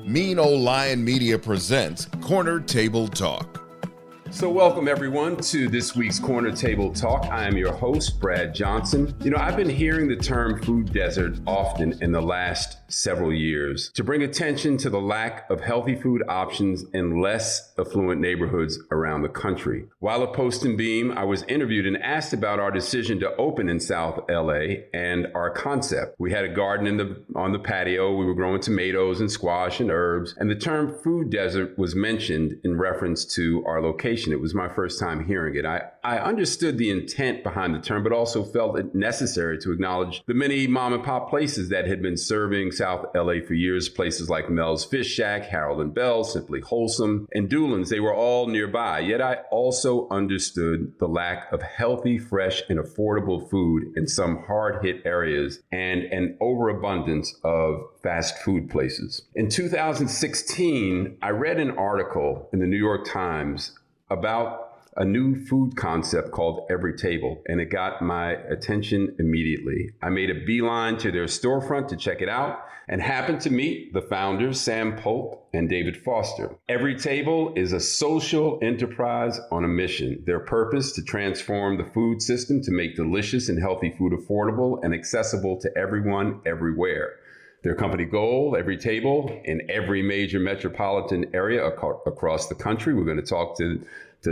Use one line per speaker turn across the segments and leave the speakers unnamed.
Mean Old Lion Media presents Corner Table Talk.
So welcome everyone to this week's Corner Table Talk. I am your host, Brad Johnson. I've been hearing the term food desert often in the last several years to bring attention to the lack of healthy food options in less affluent neighborhoods around the country. While at Post and Beam, I was interviewed and asked about our decision to open in South LA and our concept. We had a garden on the patio. We were growing tomatoes and squash and herbs, and the term food desert was mentioned in reference to our location. It was my first time hearing it. I understood the intent behind the term, but also felt it necessary to acknowledge the many mom and pop places that had been serving South LA for years. Places like Mel's Fish Shack, Harold and Bell, Simply Wholesome, and Doolin's. They were all nearby. Yet I also understood the lack of healthy, fresh, and affordable food in some hard-hit areas and an overabundance of fast food places. In 2016, I read an article in the New York Times about a new food concept called Everytable, and it got my attention immediately. I made a beeline to their storefront to check it out and happened to meet the founders, Sam Polk and David Foster. Everytable is a social enterprise on a mission. Their purpose to transform the food system to make delicious and healthy food affordable and accessible to everyone, everywhere. Their company goal, Everytable, in every major metropolitan area across the country. We're going to talk to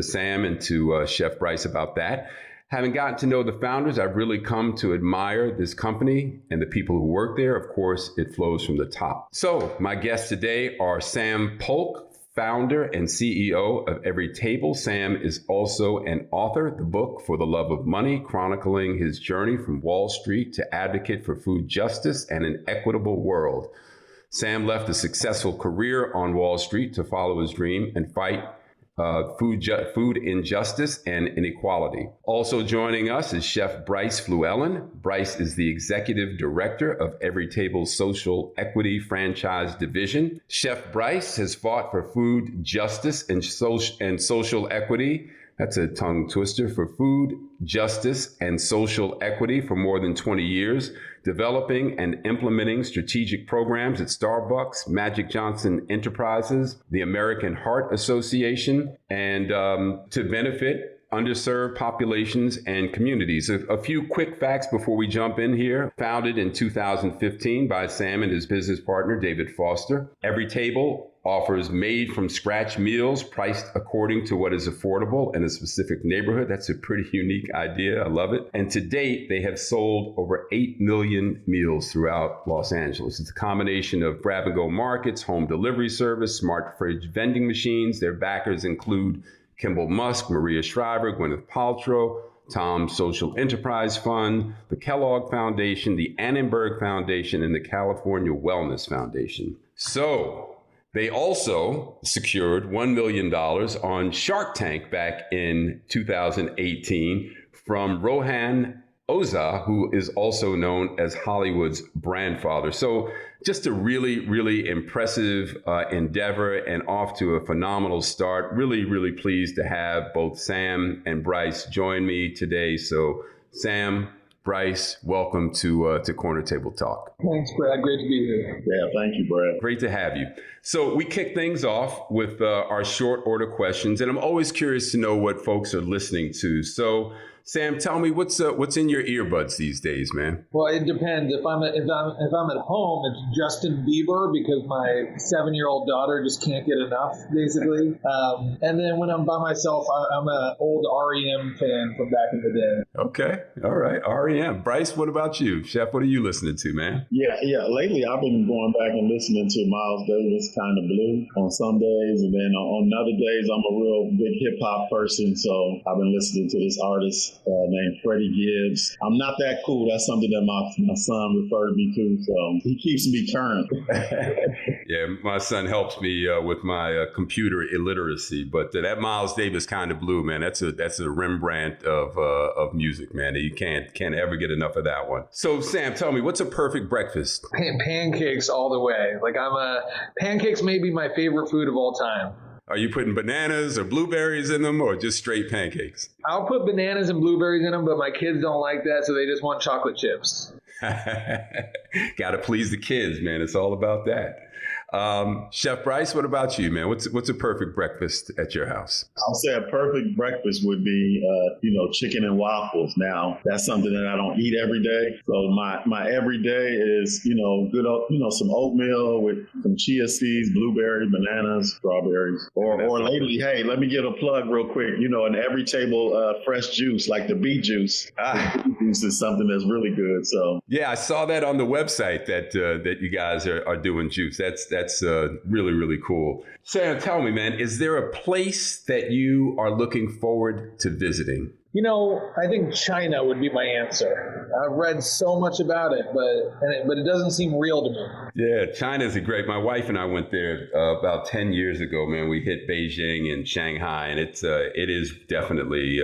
Sam and to Chef Bryce about that. Having gotten to know the founders, I've really come to admire this company and the people who work there. Of course, it flows from the top. So my guests today are Sam Polk, founder and CEO of Everytable. Sam is also an author, the book For the Love of Money, chronicling his journey from Wall Street to advocate for food justice and an equitable world. Sam left a successful career on Wall Street to follow his dream and fight food injustice and inequality. Also joining us is Chef Bryce Fluellen. Bryce is the executive director of Everytable's Social Equity Franchise Division. Chef Bryce has fought for food justice and social equity. That's a tongue twister, for food justice and social equity for more than 20 years, developing and implementing strategic programs at Starbucks, Magic Johnson Enterprises, the American Heart Association, and to benefit underserved populations and communities. A few quick facts before we jump in here. Founded in 2015 by Sam and his business partner, David Foster, Everytable offers made-from-scratch meals priced according to what is affordable in a specific neighborhood. That's a pretty unique idea. I love it. And to date, they have sold over 8 million meals throughout Los Angeles. It's a combination of grab-and-go markets, home delivery service, SmartFridge vending machines. Their backers include Kimbal Musk, Shriver, Gwyneth Paltrow, Tom's Social Enterprise Fund, the Kellogg Foundation, the Annenberg Foundation, and the California Wellness Foundation. So they also secured $1 million on Shark Tank back in 2018 from Rohan Oza, who is also known as Hollywood's grandfather. So just a really, really impressive endeavor and off to a phenomenal start. Really, really pleased to have both Sam and Bryce join me today. So Sam, Bryce, welcome to Corner Table Talk.
Thanks, Brad. Great to be here.
Yeah, thank you, Brad.
Great to have you. So we kick things off with our short order questions, and I'm always curious to know what folks are listening to. So Sam, tell me what's in your earbuds these days, man?
Well, it depends. If I'm at home, it's Justin Bieber because my 7-year-old daughter just can't get enough, basically. And then when I'm by myself, I'm an old REM fan from back in the day.
Okay, all right, REM. Bryce, what about you, Chef? What are you listening to, man?
Yeah. Lately, I've been going back and listening to Miles Davis, Kind of Blue, on some days, and then on other days, I'm a real big hip hop person, so I've been listening to this artist named Freddie Gibbs. I'm not that cool. That's something that my son referred me to, so he keeps me current.
Yeah, my son helps me with my computer illiteracy, but that Miles Davis Kind of Blue, man, that's a Rembrandt of music, man. You can't ever get enough of that one. So Sam, tell me, what's a perfect breakfast?
Pancakes all the way. Pancakes may be my favorite food of all time.
Are you putting bananas or blueberries in them or just straight pancakes?
I'll put bananas and blueberries in them, but my kids don't like that, so they just want chocolate chips.
Got to please the kids, man. It's all about that. Chef Bryce, what about you, man? What's a perfect breakfast at your house?
I'll say a perfect breakfast would be, chicken and waffles. Now, that's something that I don't eat every day. So my everyday is, good, some oatmeal with some chia seeds, blueberries, bananas, strawberries. Or lately, hey, let me give a plug real quick. An Everytable fresh juice, like the beet juice. The beet juice is something that's really good. So
yeah, I saw that on the website that you guys are doing juice. That's really, really cool. Sam, tell me, man, is there a place that you are looking forward to visiting?
I think China would be my answer. I've read so much about it, but it doesn't seem real to me.
Yeah, China's my wife and I went there about 10 years ago, man. We hit Beijing and Shanghai, and it is definitely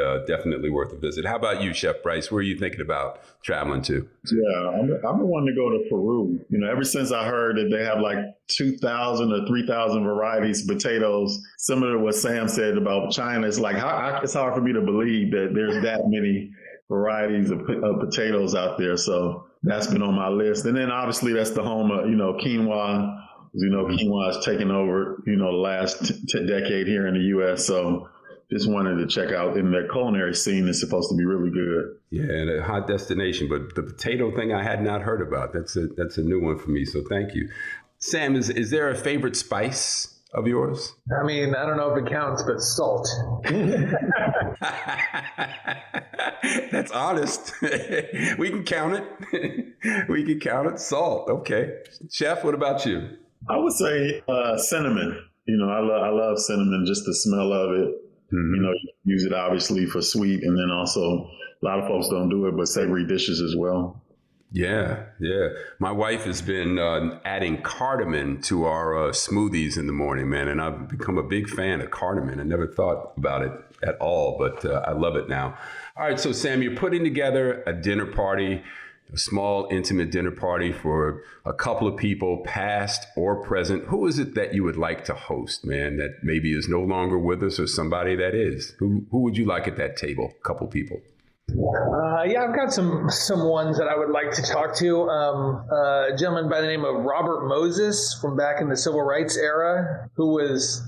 worth a visit. How about you, Chef Bryce? Where are you thinking about traveling to?
Yeah, I've been wanting to go to Peru. Ever since I heard that they have like 2,000 or 3,000 varieties of potatoes, similar to what Sam said about China, it's like it's hard for me to believe that there's that many varieties of potatoes out there. So that's been on my list. And then obviously that's the home of, quinoa. Quinoa has taken over, the last decade here in the U.S. So just wanted to check out, and the culinary scene is supposed to be really good.
Yeah, and a hot destination. But the potato thing I had not heard about. That's a new one for me. So thank you. Sam, is there a favorite spice of yours?
I mean, I don't know if it counts, but salt.
That's honest. We can count it. We can count it. Salt. Okay. Chef, what about you?
I would say cinnamon. I love cinnamon, just the smell of it. Mm-hmm. You use it obviously for sweet, and then also a lot of folks don't do it, but savory dishes as well.
Yeah. My wife has been adding cardamom to our smoothies in the morning, man, and I've become a big fan of cardamom. I never thought about it at all, but I love it now. All right, so Sam, you're putting together a dinner party, a small, intimate dinner party for a couple of people, past or present. Who is it that you would like to host, man, that maybe is no longer with us, or somebody that is? Who would you like at that table? A couple people.
I've got some ones that I would like to talk to. A gentleman by the name of Robert Moses from back in the civil rights era, who was,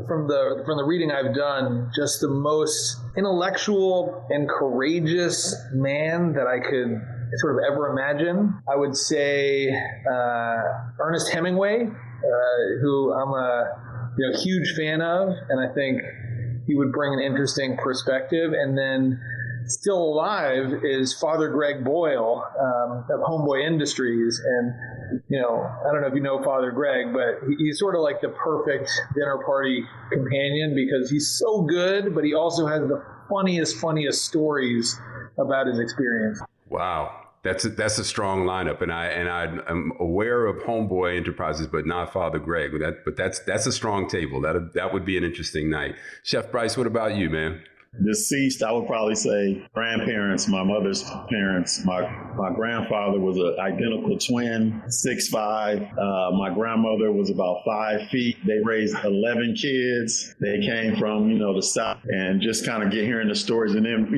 from the reading I've done, just the most intellectual and courageous man that I could sort of ever imagine. I would say Ernest Hemingway, who I'm a huge fan of, and I think he would bring an interesting perspective. And then still alive is Father Greg Boyle of Homeboy Industries. And, I don't know if you know Father Greg, but he's sort of like the perfect dinner party companion, because he's so good, but he also has the funniest stories about his experience.
Wow. That's a strong lineup, and I'm aware of Homeboy Enterprises, but not Father Greg. But that's a strong table. That would be an interesting night. Chef Bryce, what about you, man?
Deceased, I would probably say grandparents, my mother's parents. My grandfather was an identical twin, 6'5". My grandmother was about 5 feet. They raised 11 kids. They came from, the South, and just kind of hearing the stories. And then,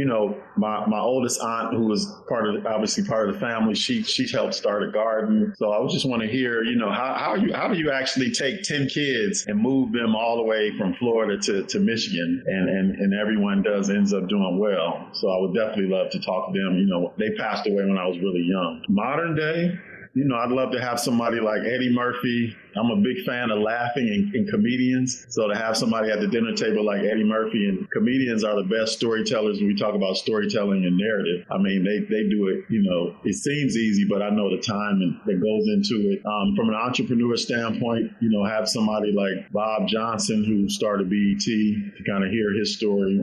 my oldest aunt, who was part of the family, she helped start a garden. So I would just want to hear, how do you actually take 10 kids and move them all the way from Florida to Michigan, and everyone ends up doing well. So I would definitely love to talk to them. They passed away when I was really young. Modern day, I'd love to have somebody like Eddie Murphy. I'm a big fan of laughing and comedians. So to have somebody at the dinner table like Eddie Murphy, and comedians are the best storytellers when we talk about storytelling and narrative. I mean, they do it, it seems easy, but I know the time that goes into it. From an entrepreneur standpoint, have somebody like Bob Johnson, who started BET, to kind of hear his story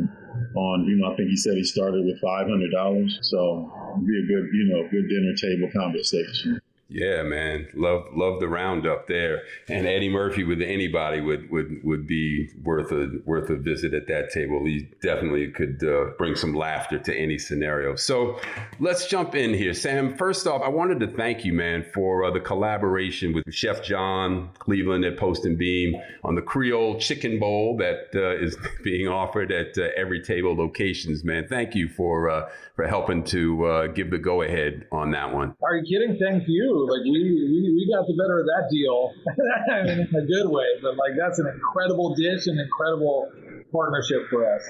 on, I think he said he started with $500. So it'd be a good dinner table conversation.
Yeah, man. Love the roundup there. And Eddie Murphy with anybody would be worth a visit at that table. He definitely could bring some laughter to any scenario. So let's jump in here. Sam, first off, I wanted to thank you, man, for the collaboration with Chef John Cleveland at Post and Beam on the Creole Chicken Bowl that is being offered at Everytable locations, man. Thank you for helping to give the go-ahead on that one.
Are you kidding? Thank you. too. Like we got the better of that deal. I mean, in a good way, but like that's an incredible dish and incredible partnership for us.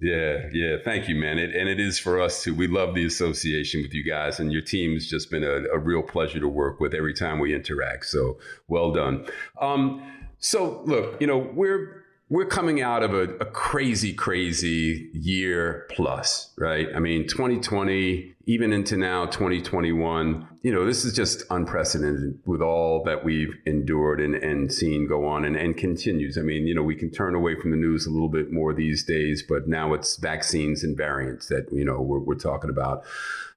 Yeah. Thank you, man. And it is for us too. We love the association with you guys, and your team's just been a real pleasure to work with every time we interact. So well done. So look, we're coming out of a crazy year plus, right? I mean, 2020, even into now 2021, this is just unprecedented with all that we've endured and seen go on and continues. I mean, we can turn away from the news a little bit more these days, but now it's vaccines and variants that, we're talking about.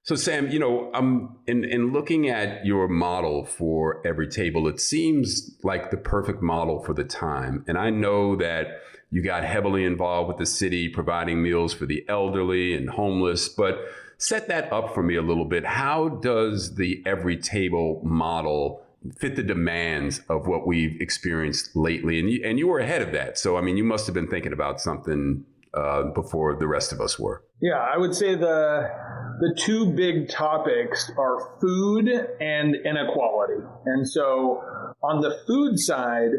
So Sam, in looking at your model for Everytable, it seems like the perfect model for the time. And I know that you got heavily involved with the city providing meals for the elderly and homeless, but set that up for me a little bit. How does the Everytable model fit the demands of what we've experienced lately? And you were ahead of that. So, I mean, you must have been thinking about something before the rest of us were.
Yeah, I would say the two big topics are food and inequality. And so on the food side,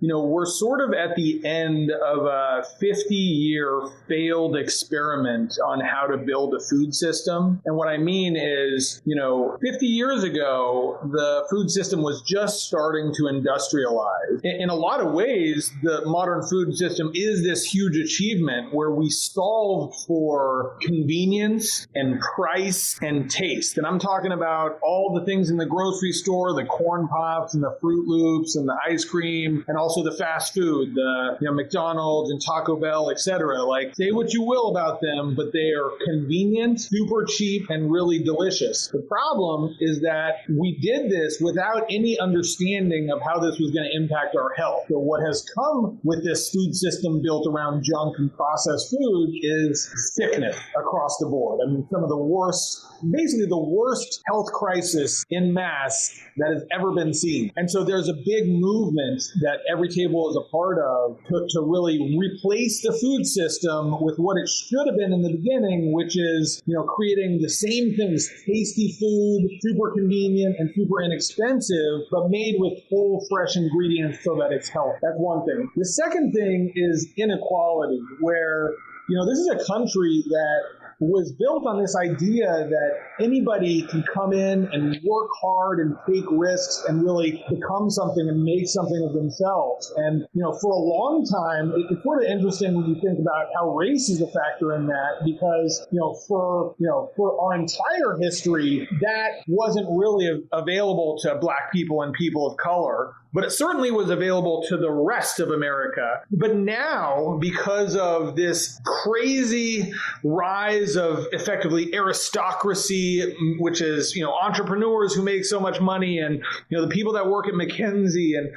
we're sort of at the end of a 50-year failed experiment on how to build a food system. And what I mean is, 50 years ago, the food system was just starting to industrialize. In a lot of ways, the modern food system is this huge achievement where we solved for convenience and price and taste. And I'm talking about all the things in the grocery store, the corn pops and the Fruit Loops and the ice cream, and also the fast food, the McDonald's and Taco Bell, etc. Like, say what you will about them, but they are convenient, super cheap, and really delicious. The problem is that we did this without any understanding of how this was going to impact our health. So what has come with this food system built around junk and processed food is sickness across the board. I mean, some of the worst, basically the worst health crisis in mass that has ever been seen. And so there's a big movement that Everytable is a part of to really replace the food system with what it should have been in the beginning, which is, creating the same things, tasty food, super convenient and super inexpensive, but made with full, fresh ingredients so that it's healthy. That's one thing. The second thing is inequality, where this is a country that was built on this idea that anybody can come in and work hard and take risks and really become something and make something of themselves. And, for a long time, it's sort of interesting when you think about how race is a factor in that, because, for our entire history, that wasn't really available to Black people and people of color. But it certainly was available to the rest of America. But now, because of this crazy rise of effectively aristocracy, which is, entrepreneurs who make so much money, and, the people that work at McKinsey, and,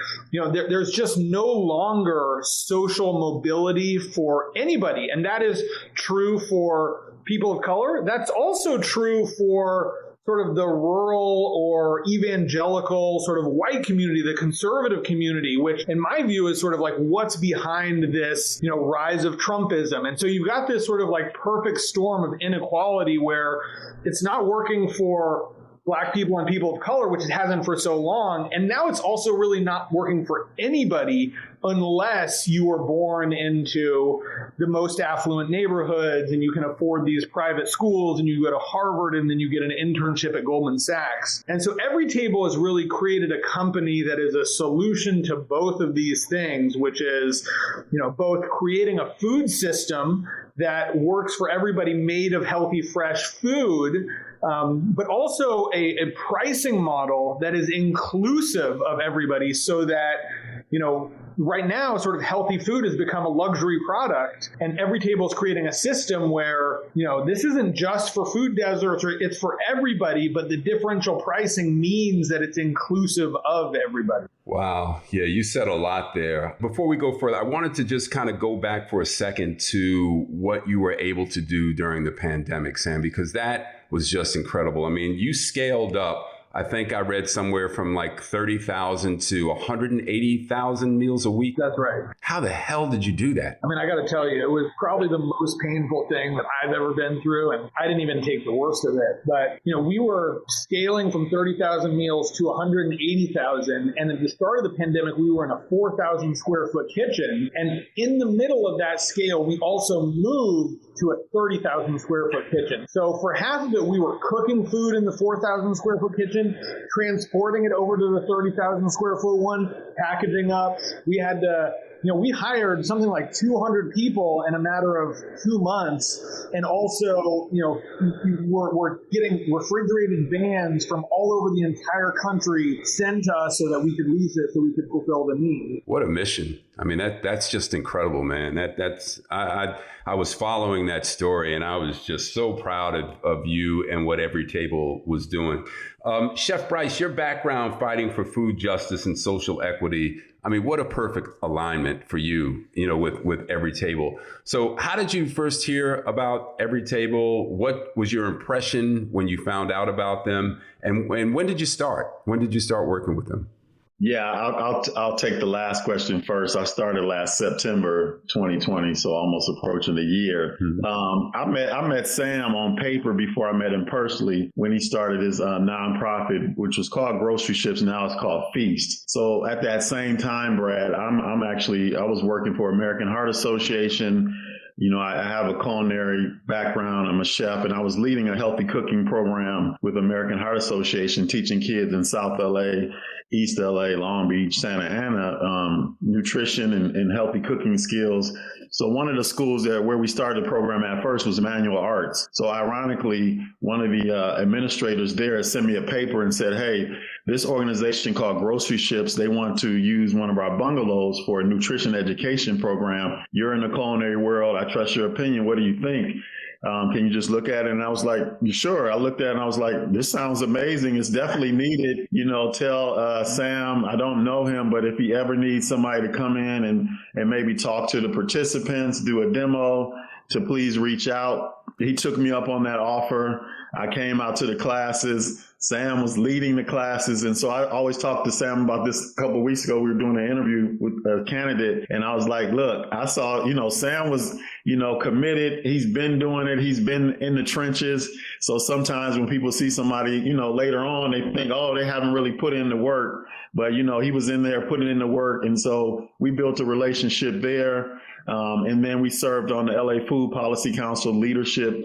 there's just no longer social mobility for anybody. And that is true for people of color. That's also true for sort of the rural or evangelical sort of white community, the conservative community, which in my view is sort of like what's behind this, rise of Trumpism. And so you've got this sort of like perfect storm of inequality where it's not working for Black people and people of color, which it hasn't for so long. And now it's also really not working for anybody unless you were born into the most affluent neighborhoods and you can afford these private schools and you go to Harvard and then you get an internship at Goldman Sachs. And so Everytable has really created a company that is a solution to both of these things, which is, both creating a food system that works for everybody made of healthy, fresh food, but also a pricing model that is inclusive of everybody so that, right now, sort of healthy food has become a luxury product, and Everytable is creating a system where, this isn't just for food deserts, or it's for everybody, but the differential pricing means that it's inclusive of everybody.
Wow. Yeah, you said a lot there. Before we go further, I wanted to just kind of go back for a second to what you were able to do during the pandemic, Sam, because that was just incredible. I mean, you scaled up. I think I read somewhere from like 30,000 to 180,000 meals a week.
That's right.
How the hell did you do that?
I mean, I got to tell you, it was probably the most painful thing that I've ever been through, and I didn't even take the worst of it. But, we were scaling from 30,000 meals to 180,000, and at the start of the pandemic, we were in a 4,000 square foot kitchen, and in the middle of that scale, we also moved to a 30,000 square foot kitchen. So for half of it, we were cooking food in the 4,000 square foot kitchen, transporting it over to the 30,000 square foot one, packaging up. We had to, we hired something like 200 people in a matter of 2 months. And also, we're getting refrigerated vans from all over the entire country sent to us so that we could lease it so we could fulfill the need.
What a mission. I mean, that's just incredible, man. I was following that story, and I was just so proud of you and what Everytable was doing. Chef Bryce, your background fighting for food justice and social equity, I mean, what a perfect alignment for you, with Everytable. So how did you first hear about Everytable? What was your impression when you found out about them? And when did you start? When did you start working with them?
Yeah, I'll take the last question first. I started last September 2020, so almost approaching a year. Mm-hmm. I met Sam on paper before I met him personally when he started his nonprofit, which was called Groceryships. Now it's called Feast. So at that same time, Brad, I was working for American Heart Association. I have a culinary background. I'm a chef, and I was leading a healthy cooking program with American Heart Association, teaching kids in South LA, East LA, Long Beach, Santa Ana, nutrition and healthy cooking skills. So one of the schools where we started the program at first was Manual Arts. So ironically, one of the administrators there sent me a paper and said, hey, this organization called Groceryships, they want to use one of our bungalows for a nutrition education program. You're in the culinary world. I trust your opinion. What do you think? Can you just look at it? And I was like, sure. I looked at it and I was like, this sounds amazing. It's definitely needed. Tell Sam, I don't know him, but if he ever needs somebody to come in and maybe talk to the participants, do a demo, to please reach out. He took me up on that offer. I came out to the classes. Sam was leading the classes. And so I always talked to Sam about this a couple of weeks ago. We were doing an interview with a candidate. And I was like, look, I saw, Sam was, committed. He's been doing it. He's been in the trenches. So sometimes when people see somebody, later on, they think, oh, they haven't really put in the work. But, he was in there putting in the work. And so we built a relationship there. And then we served on the LA Food Policy Council leadership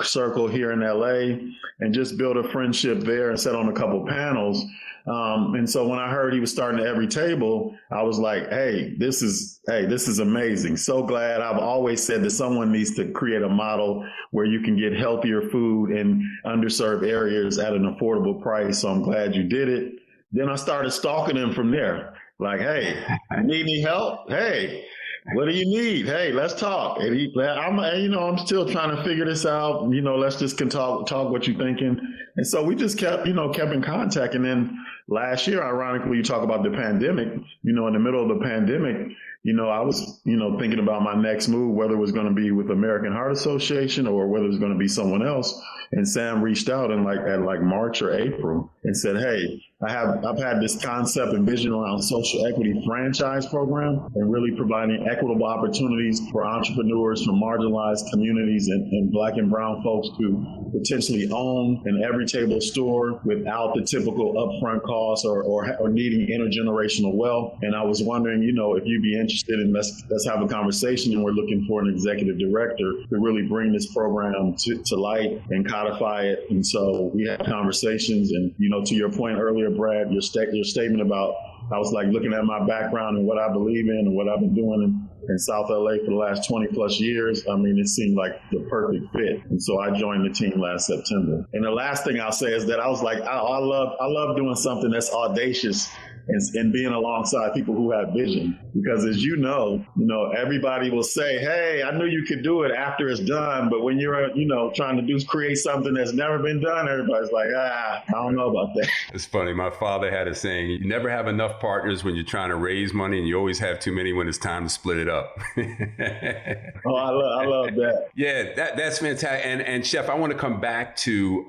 circle here in LA and just built a friendship there and sat on a couple panels. And so when I heard he was starting at Everytable, I was like, hey, this is amazing. So glad. I've always said that someone needs to create a model where you can get healthier food in underserved areas at an affordable price. So I'm glad you did it. Then I started stalking him from there. Like, hey, you need any help? Hey, what do you need? Hey, let's talk. And I'm still trying to figure this out. Let's just talk what you're thinking. And so we just kept in contact. And then last year, ironically, you talk about the pandemic, in the middle of the pandemic, I was, thinking about my next move, whether it was going to be with American Heart Association or whether it was going to be someone else. And Sam reached out in at March or April and said, hey, I've had this concept and vision around social equity franchise program and really providing equitable opportunities for entrepreneurs from marginalized communities and Black and brown folks to potentially own an Everytable store without the typical upfront costs or needing intergenerational wealth. And I was wondering, if you'd be interested in let's have a conversation, and we're looking for an executive director to really bring this program to light and codify it. And so we had conversations, and to your point earlier, Brad, your statement about, I was like looking at my background and what I believe in and what I've been doing in South LA for the last 20 plus years. I mean, it seemed like the perfect fit. And so I joined the team last September. And the last thing I'll say is that I was like, I love doing something that's audacious and being alongside people who have vision. Because as you know, everybody will say, hey, I knew you could do it after it's done. But when you're, trying to create something that's never been done, everybody's like, I don't know about that.
It's funny. My father had a saying, you never have enough partners when you're trying to raise money, and you always have too many when it's time to split it up.
Oh, I love that.
Yeah, that's fantastic. And Chef, I want to come back to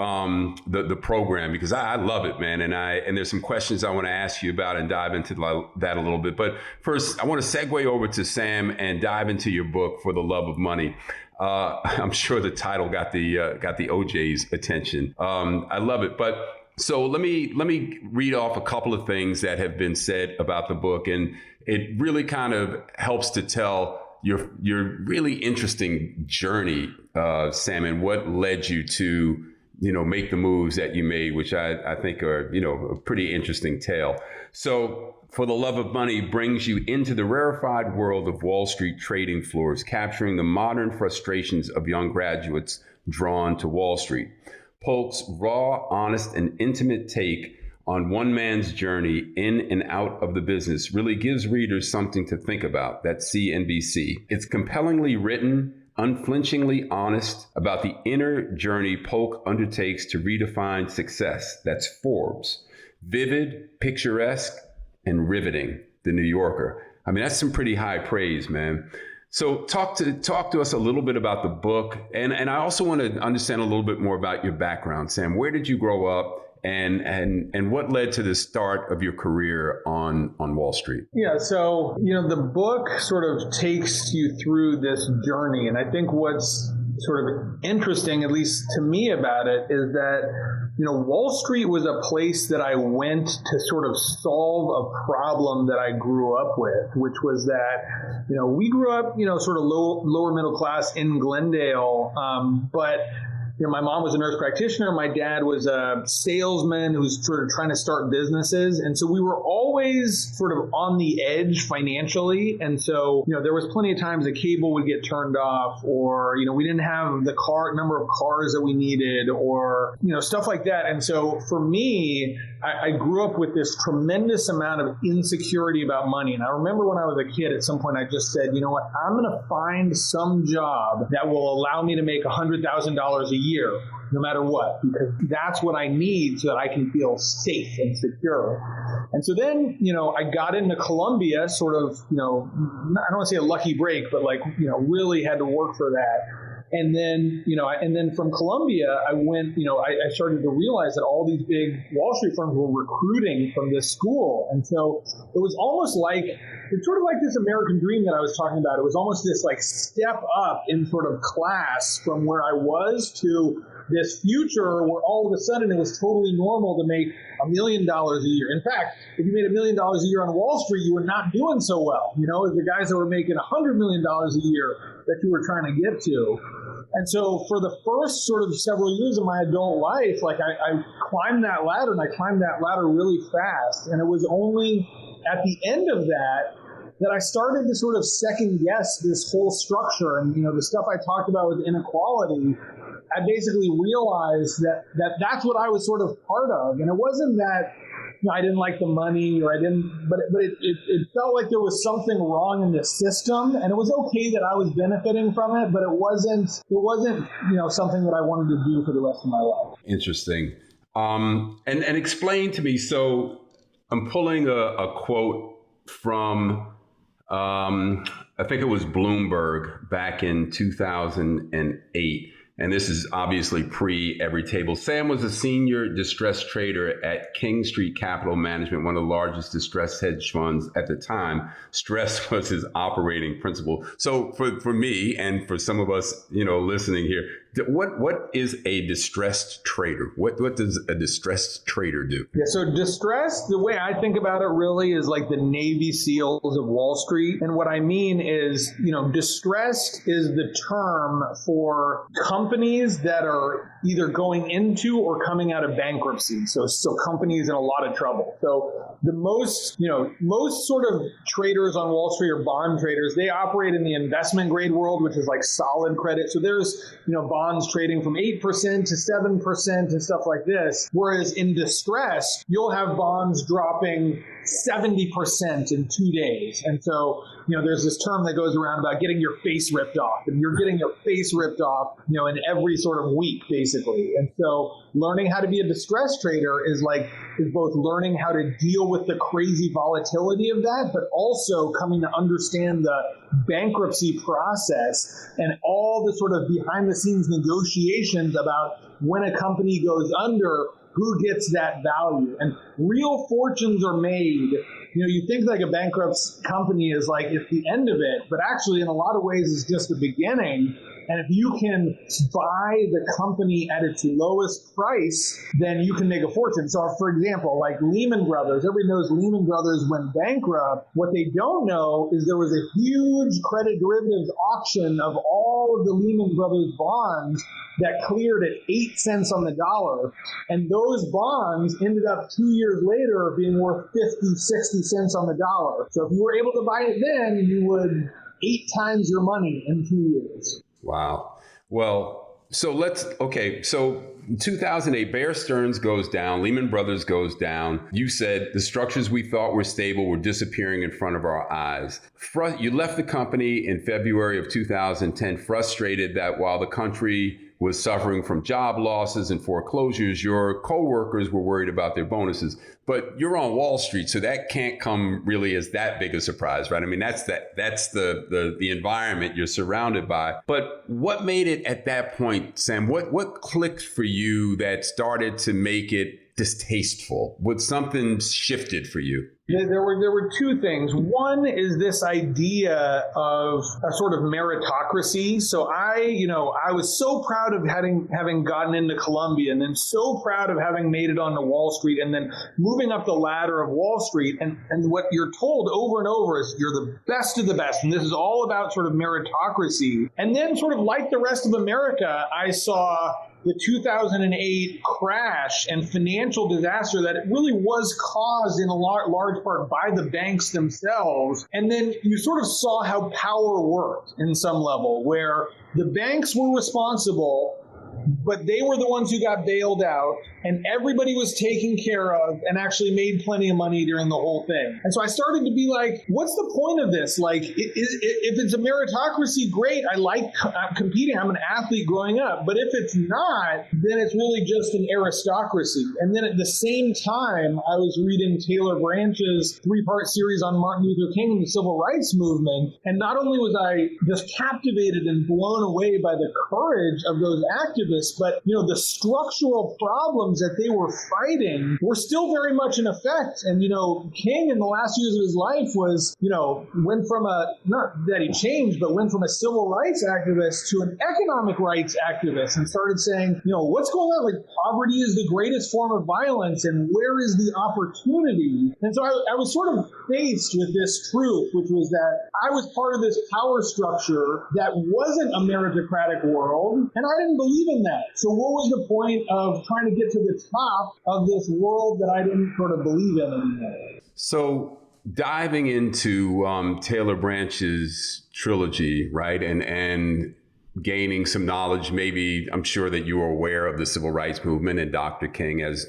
the program, because I love it, man. And there's some questions I want to ask you about and dive into that a little bit. But first, I want to segue over to Sam and dive into your book, For the Love of Money. I'm sure the title got the OJ's attention. I love it. But so let me read off a couple of things that have been said about the book, and it really kind of helps to tell your really interesting journey, Sam, and what led you to make the moves that you made, which I think are a pretty interesting tale. So, For the Love of Money brings you into the rarefied world of Wall Street trading floors, capturing the modern frustrations of young graduates drawn to Wall Street. Polk's raw, honest, and intimate take on one man's journey in and out of the business really gives readers something to think about. That's CNBC. It's compellingly written, unflinchingly honest about the inner journey Polk undertakes to redefine success. That's Forbes. Vivid, picturesque, and riveting. The New Yorker. I mean, that's some pretty high praise, man. So talk to us a little bit about the book, and I also want to understand a little bit more about your background, Sam. Where did you grow up, and what led to the start of your career on Wall Street?
Yeah, so the book sort of takes you through this journey, and I think what's sort of interesting, at least to me, about it is that Wall Street was a place that I went to sort of solve a problem that I grew up with, which was that we grew up sort of lower middle class in Glendale, but my mom was a nurse practitioner. My dad was a salesman who was sort of trying to start businesses. And so we were always sort of on the edge financially. And so, there was plenty of times the cable would get turned off, or, we didn't have the number of cars that we needed, or, stuff like that. And so for me, I grew up with this tremendous amount of insecurity about money. And I remember when I was a kid, at some point, I just said, you know what, I'm going to find some job that will allow me to make $100,000 a year, no matter what, because that's what I need so that I can feel safe and secure. And so then, I got into Columbia, sort of, I don't want to say a lucky break, but really had to work for that. And then, from Columbia, I went, I started to realize that all these big Wall Street firms were recruiting from this school. And so it was almost like, it's sort of like this American dream that I was talking about. It was almost this step up in sort of class from where I was to this future where all of a sudden it was totally normal to make $1 million a year. In fact, if you made $1 million a year on Wall Street, you were not doing so well. The guys that were making $100 million a year that you were trying to get to. And so for the first sort of several years of my adult life, I climbed that ladder, and I climbed that ladder really fast. And it was only at the end of that I started to sort of second guess this whole structure. And, the stuff I talked about with inequality, I basically realized that that's what I was sort of part of. And it wasn't that I didn't like the money, or I didn't, but it felt like there was something wrong in the system, and it was okay that I was benefiting from it, but it wasn't something that I wanted to do for the rest of my life.
Interesting. And explain to me. So I'm pulling a quote from I think it was Bloomberg back in 2008. And this is obviously pre-Everytable. Sam was a senior distressed trader at King Street Capital Management, one of the largest distressed hedge funds at the time. Stress was his operating principle. So for me and for some of us, listening here, what is a distressed trader? What does a distressed trader do?
Yeah, so distressed, the way I think about it really is like the Navy SEALs of Wall Street. And what I mean is, distressed is the term for companies that are either going into or coming out of bankruptcy. So companies in a lot of trouble. So the most sort of traders on Wall Street are bond traders. They operate in the investment grade world, which is like solid credit. So there's, bonds trading from 8% to 7% and stuff like this. Whereas in distress, you'll have bonds dropping
70% in 2 days. And so, there's this term that goes around about getting your face ripped off, and you're getting your face ripped off, in every sort of week, basically. And so learning how to be a distress trader is both learning how to deal with the crazy volatility of that, but also coming to understand the bankruptcy process and all the sort of behind the scenes negotiations about when a company goes under, who gets that value. And real fortunes are made. You think like a bankrupt company is like it's the end of it, but actually in a lot of ways it's just the beginning. And if you can buy the company at its lowest price, then you can make a fortune. So for example, like Lehman Brothers, everybody knows Lehman Brothers went bankrupt. What they don't know is there was a huge credit derivatives auction of all of the Lehman Brothers bonds that cleared at 8 cents on the dollar. And those bonds ended up 2 years later being worth 50, 60 cents on the dollar. So if you were able to buy it then, you would 8 times your money in 2 years.
Wow. Well, so so 2008, Bear Stearns goes down, Lehman Brothers goes down. You said the structures we thought were stable were disappearing in front of our eyes. You left the company in February of 2010, frustrated that while the country was suffering from job losses and foreclosures, your coworkers were worried about their bonuses. But you're on Wall Street, so that can't come really as that big a surprise, right? I mean, that's the environment you're surrounded by. But what made it at that point, Sam? What clicked for you that started to make it distasteful? What something shifted for you?
Yeah, there were two things. One is this idea of a sort of meritocracy. So I was so proud of having gotten into Columbia, and then so proud of having made it onto Wall Street, and then moving up the ladder of Wall Street. And what you're told over and over is you're the best of the best. And this is all about sort of meritocracy. And then sort of like the rest of America, I saw the 2008 crash and financial disaster that it really was caused in a large part by the banks themselves. And then you sort of saw how power worked in some level, where the banks were responsible, but they were the ones who got bailed out, and everybody was taken care of and actually made plenty of money during the whole thing. And so I started to be like, what's the point of this? Like, if it's a meritocracy, great. I like competing. I'm an athlete growing up. But if it's not, then it's really just an aristocracy. And then at the same time, I was reading Taylor Branch's 3-part series on Martin Luther King and the Civil Rights Movement. And not only was I just captivated and blown away by the courage of those activists, but, the structural problems that they were fighting were still very much in effect. And, King in the last years of his life was, went from not that he changed, but went from a civil rights activist to an economic rights activist, and started saying, what's going on? Like, poverty is the greatest form of violence, and where is the opportunity? And so I was sort of faced with this truth, which was that I was part of this power structure that wasn't a meritocratic world, and I didn't believe in that. So what was the point of trying to get to the top of this world that I didn't sort of believe in anymore?
So diving into Taylor Branch's trilogy, right, and gaining some knowledge, maybe I'm sure that you are aware of the civil rights movement and Dr. King, as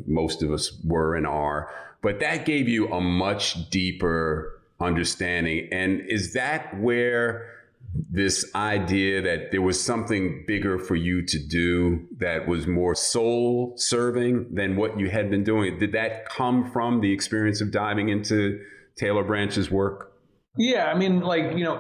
most of us were and are, but that gave you a much deeper understanding. And is that where this idea that there was something bigger for you to do that was more soul serving than what you had been doing, did that come from the experience of diving into Taylor Branch's work?
Yeah, I mean,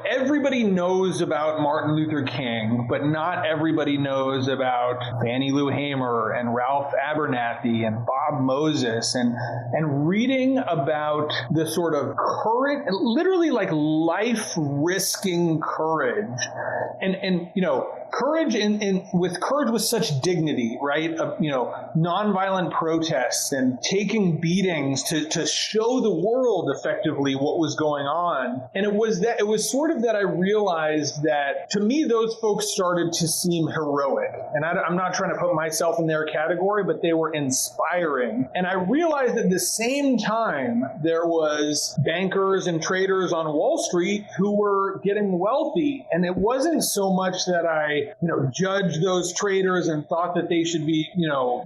everybody knows about Martin Luther King, but not everybody knows about Fannie Lou Hamer and Ralph Abernathy and Bob Moses, and reading about the sort of courage, literally like life-risking courage, and courage with courage with such dignity, right? Nonviolent protests and taking beatings to show the world effectively what was going on. And it was sort of that I realized that, to me, those folks started to seem heroic. And I'm not trying to put myself in their category, but they were inspiring. And I realized at the same time, there was bankers and traders on Wall Street who were getting wealthy. And it wasn't so much that I, judged those traders and thought that they should be,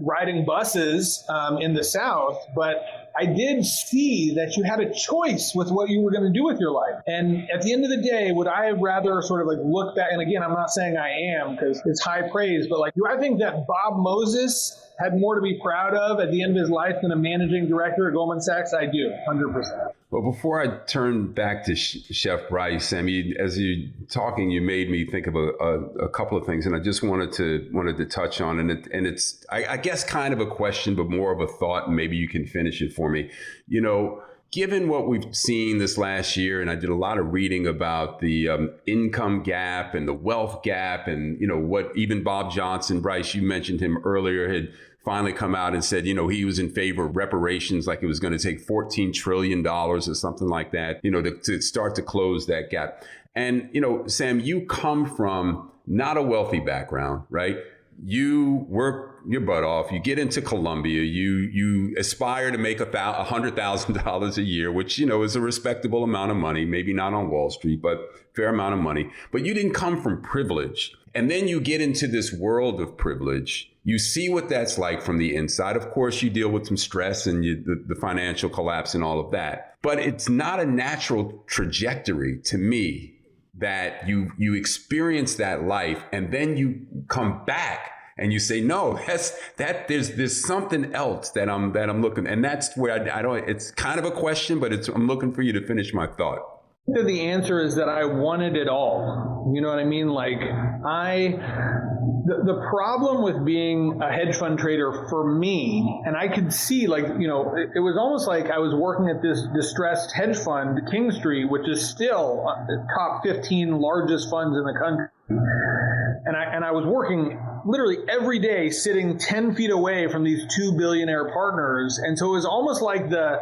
riding buses in the South, but I did see that you had a choice with what you were going to do with your life. And at the end of the day, would I rather sort of like look back, and again, I'm not saying I am because it's high praise, but like, do I think that Bob Moses had more to be proud of at the end of his life than a managing director at Goldman Sachs? I do, 100%.
Well, before I turn back to Chef Bryce, I mean, as you talking, you made me think of a couple of things, and I just wanted to touch on, and it's I guess kind of a question, but more of a thought, and maybe you can finish it for me. You know, given what we've seen this last year, and I did a lot of reading about the income gap and the wealth gap, and you know what even Bob Johnson, Bryce, you mentioned him earlier, had finally come out and said, you know, he was in favor of reparations, like it was going to take $14 trillion or something like that, you know, to start to close that gap. And, you know, Sam, you come from not a wealthy background, right? You work your butt off. You get into Columbia. You aspire to make $100,000 a year, which, you know, is a respectable amount of money. Maybe not on Wall Street, but fair amount of money. But you didn't come from privilege. And then you get into this world of privilege. You see what that's like from the inside. Of course, you deal with some stress and the financial collapse and all of that. But it's not a natural trajectory to me that you experience that life and then you come back and you say, no, there's something else that I'm looking, and that's where I don't. It's kind of a question, but I'm looking for you to finish my thought.
The answer is that I wanted it all. You know what I mean? Like the problem with being a hedge fund trader for me, and I could see, like, you know, it was almost like I was working at this distressed hedge fund, King Street, which is still the top 15 largest funds in the country. And I was working literally every day, sitting 10 feet away from these two billionaire partners. And so it was almost like the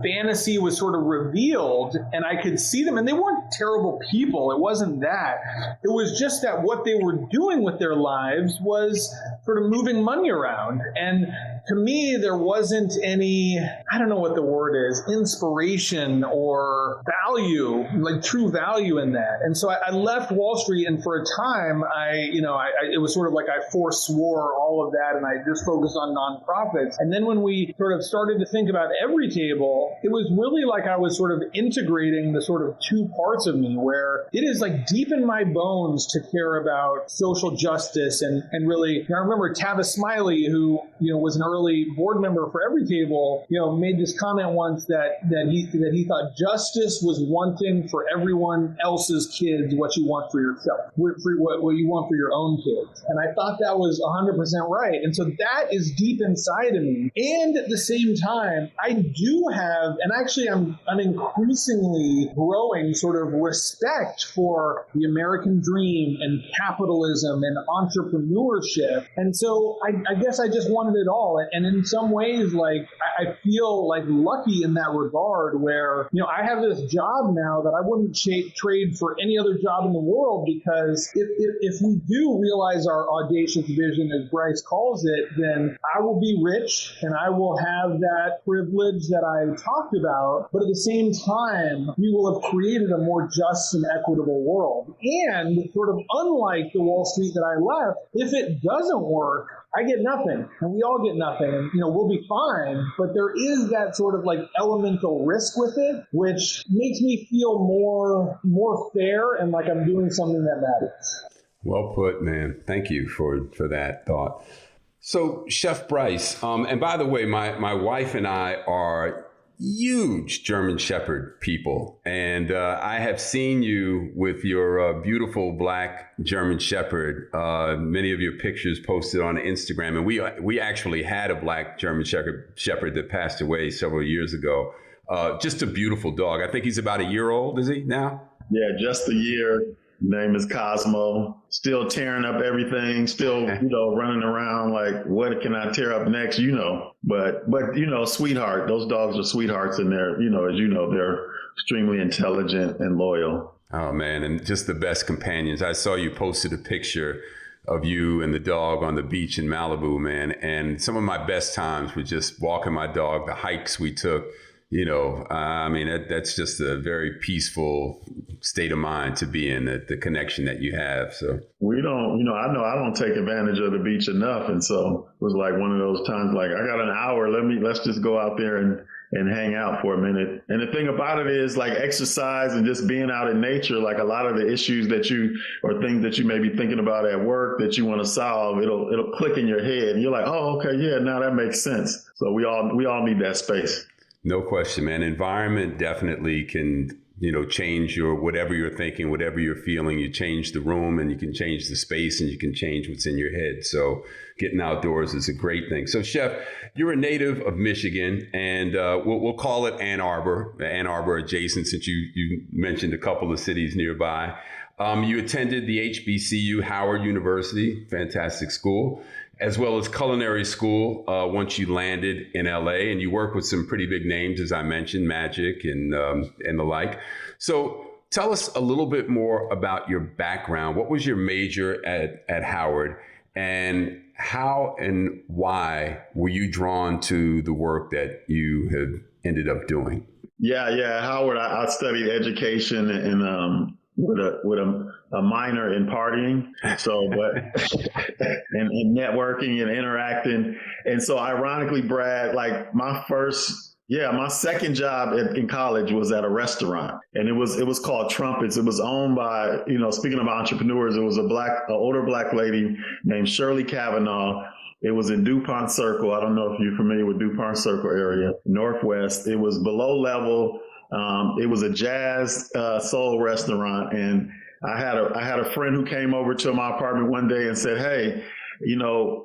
fantasy was sort of revealed, and I could see them, and they weren't terrible people. It wasn't that. It was just that what they were doing with their lives was sort of moving money around. And to me, there wasn't any, I don't know what the word is, inspiration or value, like true value in that. And so I left Wall Street, and for a time, it was sort of like I forswore all of that, and I just focused on nonprofits. And then when we sort of started to think about Everytable, it was really like I was sort of integrating the sort of two parts of me, where it is like deep in my bones to care about social justice and really, I remember Tavis Smiley, who, you know, was an early board member for Everytable, you know, made this comment once that he thought justice was wanting for everyone else's kids what you want for yourself, what you want for your own kids. And I thought that was 100% right. And so that is deep inside of me. And at the same time, I do have, and actually I'm an increasingly growing sort of respect for the American dream and capitalism and entrepreneurship. And so I guess I just wanted it all. And in some ways, like, I feel like lucky in that regard, where, you know, I have this job now that I wouldn't trade for any other job in the world, because if we do realize our audacious vision, as Bryce calls it, then I will be rich and I will have that privilege that I talked about, but at the same time, we will have created a more just and equitable world. And sort of unlike the Wall Street that I left, if it doesn't work, I get nothing, and we all get nothing, and, you know, we'll be fine. But there is that sort of like elemental risk with it, which makes me feel more fair and like I'm doing something that matters.
Well put, man. Thank you for that thought. So, Chef Bryce, and by the way, my wife and I are huge German Shepherd people, and I have seen you with your beautiful black German Shepherd. Many of your pictures posted on Instagram, and we actually had a black German Shepherd that passed away several years ago. Just a beautiful dog. I think he's about a year old, is he now?
Yeah, just a year. Name is Cosmo. Still tearing up everything. Still, you know, running around like, what can I tear up next? You know, but you know, sweetheart. Those dogs are sweethearts, and they're, you know, as you know, they're extremely intelligent and loyal.
Oh man, and just the best companions. I saw you posted a picture of you and the dog on the beach in Malibu, man. And some of my best times were just walking my dog, the hikes we took. You know, I mean, that's just a very peaceful state of mind to be in, the connection that you have. So
we don't, you know I don't take advantage of the beach enough. And so it was like one of those times, like, I got an hour, let's just go out there and hang out for a minute. And the thing about it is, like, exercise and just being out in nature, like a lot of the issues that you, or things that you may be thinking about at work that you want to solve, it'll click in your head and you're like, oh, okay, yeah, now that makes sense. So we all need that space.
No question, man. Environment definitely can, change whatever you're thinking, whatever you're feeling. You change the room and you can change the space and you can change what's in your head. So getting outdoors is a great thing. So Chef, you're a native of Michigan, and we'll call it Ann Arbor adjacent, since you mentioned a couple of cities nearby. You attended the HBCU, Howard University, fantastic school, as well as culinary school once you landed in LA, and you work with some pretty big names, as I mentioned, Magic and the like. So tell us a little bit more about your background. What was your major at Howard, and how and why were you drawn to the work that you have ended up doing?
Yeah. Howard, I studied education and with a minor in partying, and networking and interacting. And so ironically, Brad, like my second job in college was at a restaurant, and it was called Trumpets. It was owned by, speaking of entrepreneurs, it was an older black lady named Shirley Kavanaugh. It was in DuPont Circle. I don't know if you're familiar with DuPont Circle area, Northwest. It was below level. It was a jazz soul restaurant, and I had a friend who came over to my apartment one day and said, "Hey,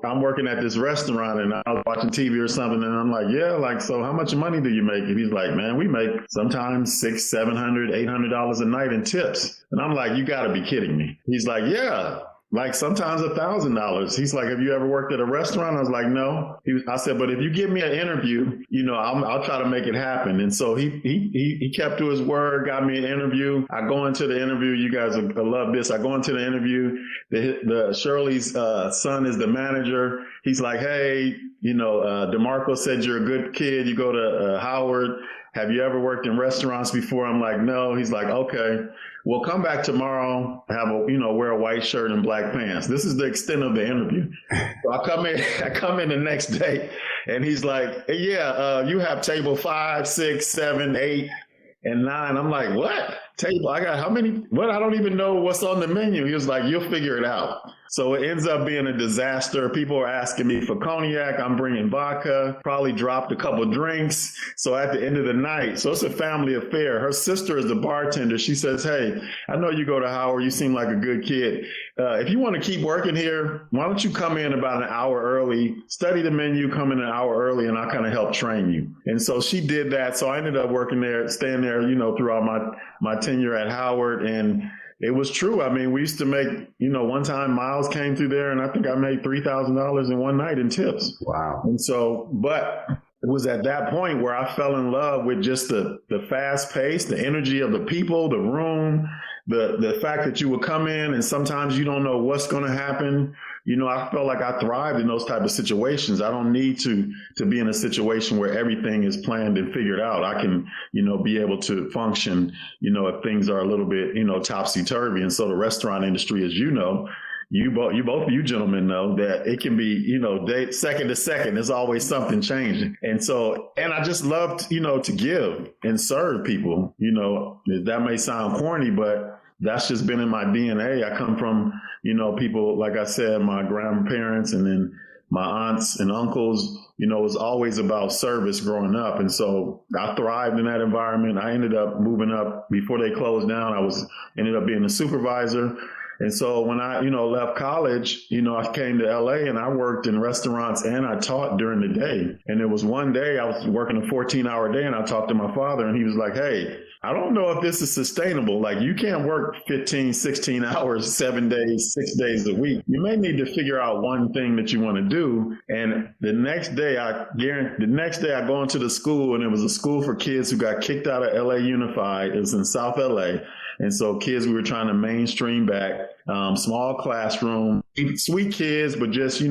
I'm working at this restaurant," and I was watching TV or something, and I'm like, "Yeah, like, so how much money do you make?" And he's like, "Man, we make sometimes $600, $700, $800 a night in tips." And I'm like, "You got to be kidding me." He's like, "Yeah. Like sometimes $1,000. He's like, "Have you ever worked at a restaurant?" I was like, "No." I said, "But if you give me an interview, I'll try to make it happen." And so he kept to his word, got me an interview. I go into the interview. You guys will love this. I go into the interview. The Shirley's son is the manager. He's like, "Hey, DeMarco said you're a good kid. You go to Howard. Have you ever worked in restaurants before?" I'm like, "No." He's like, "Okay, well, come back tomorrow, wear a white shirt and black pants." This is the extent of the interview. So I come in the next day, and he's like, "Hey, you have table 5, 6, 7, 8, and 9. I'm like, "What? Table? I got how many? What? I don't even know what's on the menu." He was like, "You'll figure it out." So it ends up being a disaster. People are asking me for cognac. I'm bringing vodka, probably dropped a couple drinks. So at the end of the night, so it's a family affair. Her sister is the bartender. She says, "Hey, I know you go to Howard. You seem like a good kid. If you want to keep working here, why don't you come in about an hour early, study the menu, come in an hour early, and I'll kind of help train you." And so she did that. So I ended up working there, staying there, throughout my tenure at Howard. And it was true. I mean, we used to make, one time Miles came through there and I think I made $3,000 in one night in tips.
Wow.
And so, but it was at that point where I fell in love with just the fast pace, the energy of the people, the room, the fact that you would come in and sometimes you don't know what's going to happen. I felt like I thrived in those type of situations. I don't need to be in a situation where everything is planned and figured out. I can, be able to function, if things are a little bit, topsy-turvy. And so the restaurant industry, as you both of you gentlemen know that it can be, second to second, there's always something changing. And so, and I just loved, to give and serve people, that may sound corny, but that's just been in my DNA. I come from, people, like I said, my grandparents and then my aunts and uncles, it was always about service growing up. And so I thrived in that environment. I ended up moving up before they closed down. Ended up being a supervisor. And so when I, left college, I came to LA and I worked in restaurants and I taught during the day. And there was one day I was working a 14-hour day and I talked to my father and he was like, "Hey, I don't know if this is sustainable. Like, you can't work 15, 16 hours, 7 days, 6 days a week. You may need to figure out one thing that you want to do." And the next day I go into the school, and it was a school for kids who got kicked out of LA Unified. It was in South LA. And so kids we were trying to mainstream back, small classroom, sweet kids, but just,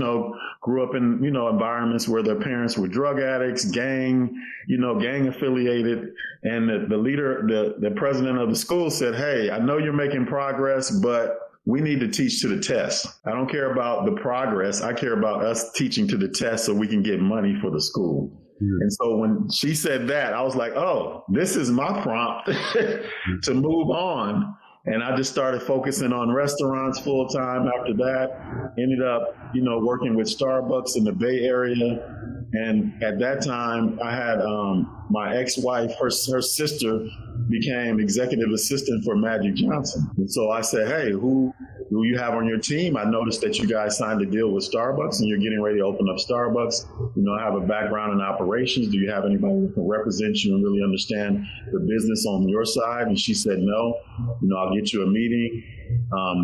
grew up in, environments where their parents were drug addicts, gang affiliated. And the leader, the president of the school said, "Hey, I know you're making progress, but we need to teach to the test. I don't care about the progress. I care about us teaching to the test so we can get money for the school." And so when she said that, I was like, oh, this is my prompt to move on. And I just started focusing on restaurants full time after that. Ended up, working with Starbucks in the Bay Area. And at that time, I had my ex-wife, her sister became executive assistant for Magic Johnson. And so I said, hey, who do you have on your team? I noticed that you guys signed a deal with Starbucks and you're getting ready to open up Starbucks. I have a background in operations. Do you have anybody who can represent you and really understand the business on your side? And she said, no, I'll get you a meeting.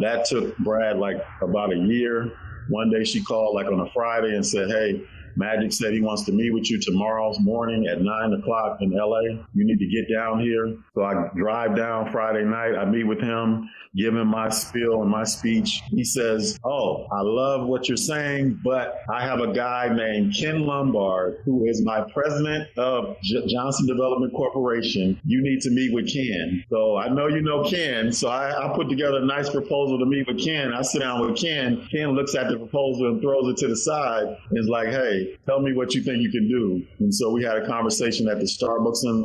That took Brad like about a year. One day she called like on a Friday and said, hey, Magic said he wants to meet with you tomorrow morning at 9 o'clock in LA. You need to get down here. So I drive down Friday night. I meet with him, give him my spiel and my speech. He says, oh, I love what you're saying, but I have a guy named Ken Lombard, who is my president of Johnson Development Corporation. You need to meet with Ken. So I know you know Ken. So I put together a nice proposal to meet with Ken. I sit down with Ken. Ken looks at the proposal and throws it to the side and is like, hey, tell me what you think you can do. And so we had a conversation at the Starbucks in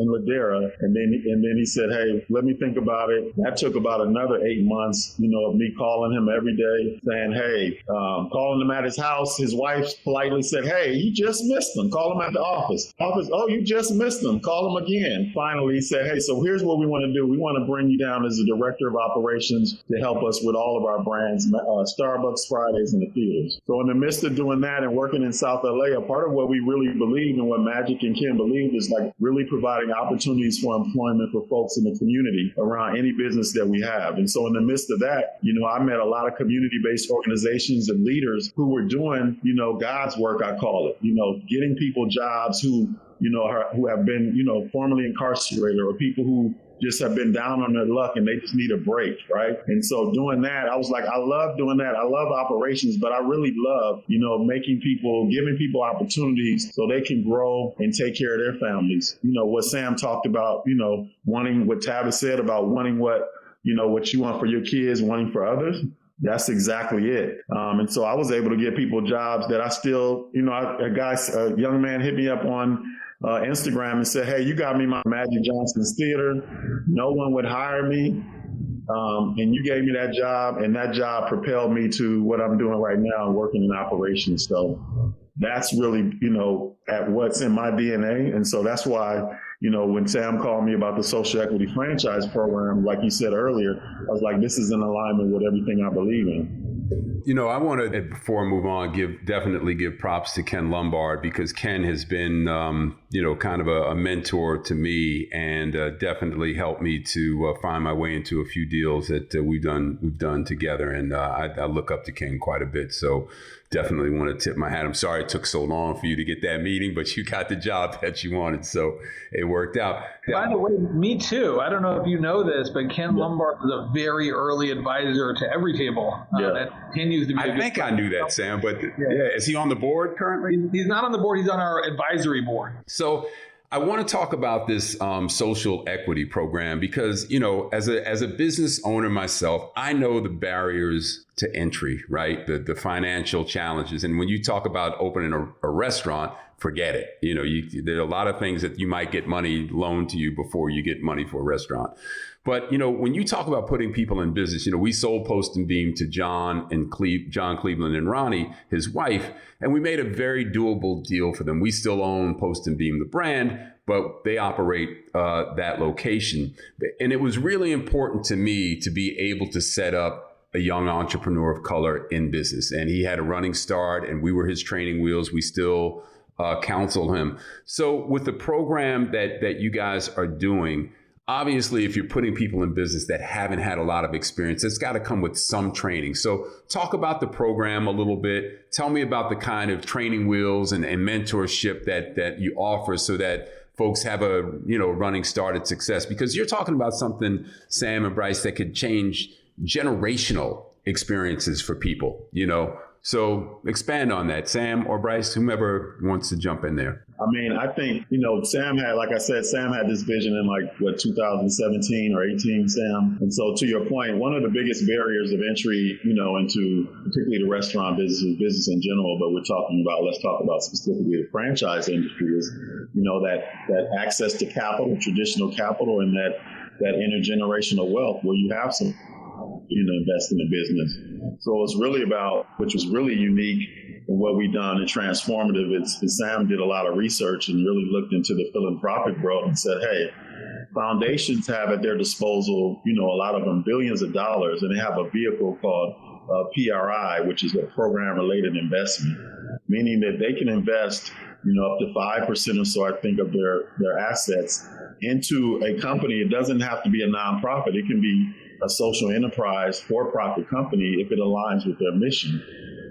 Ladera. And then he said, hey, let me think about it. That took about another 8 months, of me calling him every day saying, hey, calling him at his house. His wife politely said, hey, you just missed him. Call him at the office. Oh, you just missed him. Call him again. Finally, he said, hey, so here's what we want to do. We want to bring you down as the director of operations to help us with all of our brands, Starbucks, Fridays, and the theaters. So in the midst of doing that and working in South LA, a part of what we really believe and what Magic and Ken believe is like really providing opportunities for employment for folks in the community around any business that we have. And so in the midst of that, I met a lot of community-based organizations and leaders who were doing, God's work, I call it, getting people jobs who have been, formerly incarcerated, or people who just have been down on their luck and they just need a break, right? And so doing that, I was like, I love doing that. I love operations, but I really love, giving people opportunities so they can grow and take care of their families. What Sam talked about, wanting what Tavis said about wanting what you want for your kids, wanting for others. That's exactly it. And so I was able to give people jobs that I still, a young man hit me up on Instagram and said, hey, you got me my Magic Johnson's theater. No one would hire me. And you gave me that job, and that job propelled me to what I'm doing right now, working in operations. So that's really, at what's in my DNA. And so that's why, when Sam called me about the social equity franchise program, like you said earlier, I was like, this is in alignment with everything I believe in.
I want to, before I move on, definitely give props to Ken Lombard, because Ken has been, kind of a mentor to me, and definitely helped me to find my way into a few deals that we've done together. And I look up to Ken quite a bit. So definitely want to tip my hat. I'm sorry it took so long for you to get that meeting, but you got the job that you wanted. So it worked out.
By the way, me too. I don't know if you know this, but Ken Lombard was a very early advisor to Everytable. That continues to be.
I think I knew that, Sam, but is he on the board currently?
He's not on the board. He's on our advisory board.
So I want to talk about this social equity program because, as a business owner myself, I know the barriers to entry, right? The financial challenges. And when you talk about opening a restaurant, forget it. There are a lot of things that you might get money loaned to you before you get money for a restaurant. But, when you talk about putting people in business, we sold Post and Beam to John Cleveland and Ronnie, his wife, and we made a very doable deal for them. We still own Post and Beam, the brand, but they operate that location. And it was really important to me to be able to set up a young entrepreneur of color in business. And he had a running start, and we were his training wheels. We still counsel him. So with the program that you guys are doing, obviously, if you're putting people in business that haven't had a lot of experience, it's got to come with some training. So talk about the program a little bit. Tell me about the kind of training wheels and mentorship that you offer so that folks have a running start at success. Because you're talking about something, Sam and Bryce, that could change generational experiences for people. So expand on that, Sam or Bryce, whomever wants to jump in there.
I mean, I think, Sam had, like I said, Sam had this vision in 2017 or 18, Sam. And so to your point, one of the biggest barriers of entry, into particularly the restaurant business in general, but let's talk about specifically the franchise industry is, that access to capital, traditional capital, and that intergenerational wealth where you have some, invest in the business. So it's really about, which was really unique in what we've done and transformative, is Sam did a lot of research and really looked into the philanthropic world and said, hey, foundations have at their disposal, a lot of them billions of dollars, and they have a vehicle called PRI, which is a program-related investment, meaning that they can invest, up to 5% or so, I think, of their assets into a company. It doesn't have to be a nonprofit. It can be a social enterprise, for-profit company if it aligns with their mission.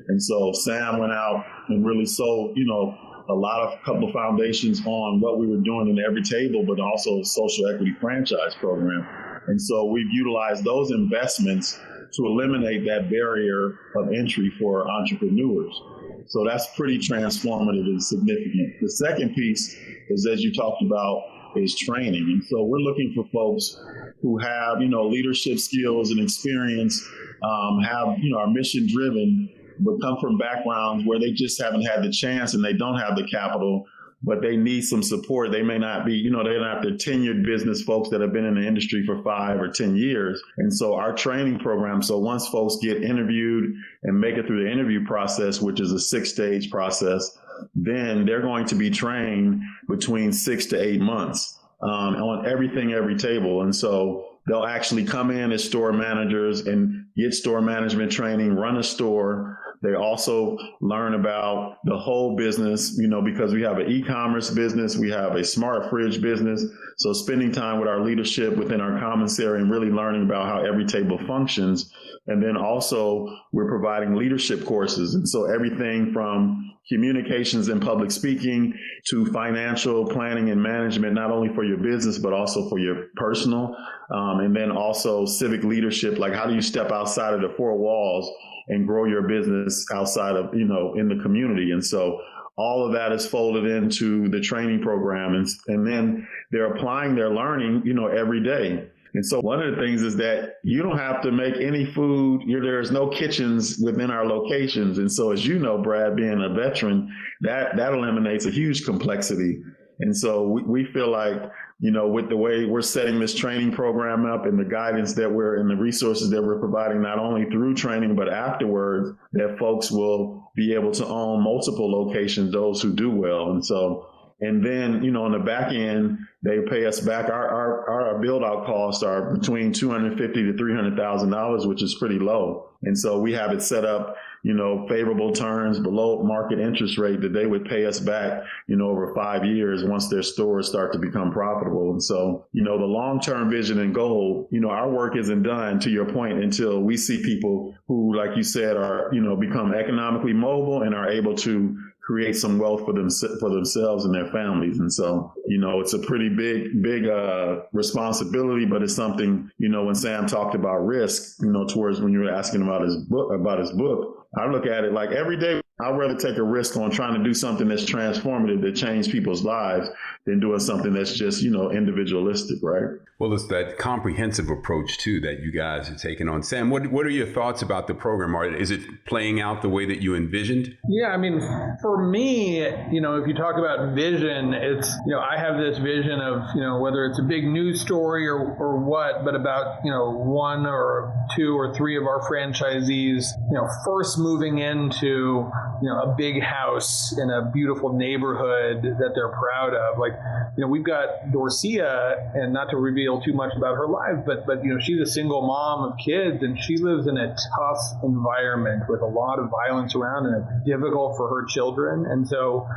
And so Sam went out and really sold, a couple of foundations on what we were doing in Everytable, but also social equity franchise program. And so we've utilized those investments to eliminate that barrier of entry for entrepreneurs. So that's pretty transformative and significant. The second piece is, as you talked about, is training. And so we're looking for folks who have, leadership skills and experience, are mission driven, but come from backgrounds where they just haven't had the chance and they don't have the capital, but they need some support. They may not be, they're not the tenured business folks that have been in the industry for 5 or 10 years. And so our training program, so once folks get interviewed and make it through the interview process, which is a 6-stage process, then they're going to be trained between 6 to 8 months on everything, Everytable. And so they'll actually come in as store managers and get store management training, run a store. They also learn about the whole business, because we have an e-commerce business, we have a smart fridge business. So spending time with our leadership within our commissary and really learning about how Everytable functions. And then also we're providing leadership courses. And so everything from communications and public speaking to financial planning and management, not only for your business, but also for your personal. And then also civic leadership, like how do you step outside of the 4 walls and grow your business outside of, in the community. And so all of that is folded into the training program. And then they're applying their learning, every day. And so one of the things is that you don't have to make any food. There's no kitchens within our locations. And so as you know, Brad, being a veteran, that eliminates a huge complexity. And so we feel like, with the way we're setting this training program up and the guidance that and the resources that we're providing, not only through training, but afterwards, that folks will be able to own multiple locations, those who do well. And then, on the back end, they pay us back. Our build out costs are between $250,000 to $300,000, which is pretty low. And so we have it set up, favorable terms below market interest rate that they would pay us back, over 5 years once their stores start to become profitable. And so, the long-term vision and goal, our work isn't done, to your point, until we see people who, like you said, are, become economically mobile and are able to create some wealth for themselves and their families. And so, it's a pretty big responsibility, but it's something, when Sam talked about risk, towards when you were asking about his book, I look at it like every day, I'd rather take a risk on trying to do something that's transformative, that change people's lives, than doing something that's just, individualistic, right?
Well, it's that comprehensive approach, too, that you guys are taking on. Sam, what are your thoughts about the program? Is it playing out the way that you envisioned?
Yeah, I mean, for me, if you talk about vision, it's, I have this vision of, whether it's a big news story or what, but about, 1 or 2 or 3 of our franchisees, first moving into, a big house in a beautiful neighborhood that they're proud of. Like, we've got Dorcia, and not to reveal too much about her life, but she's a single mom of kids, and she lives in a tough environment with a lot of violence around, and it's difficult for her children. And so,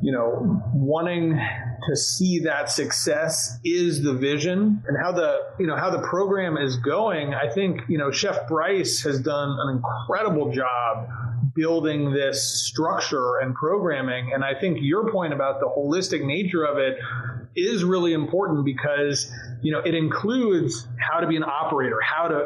wanting to see that success is the vision. And how the program is going, I think, Chef Bryce has done an incredible job building this structure and programming. And I think your point about the holistic nature of it is really important, because, it includes how to be an operator,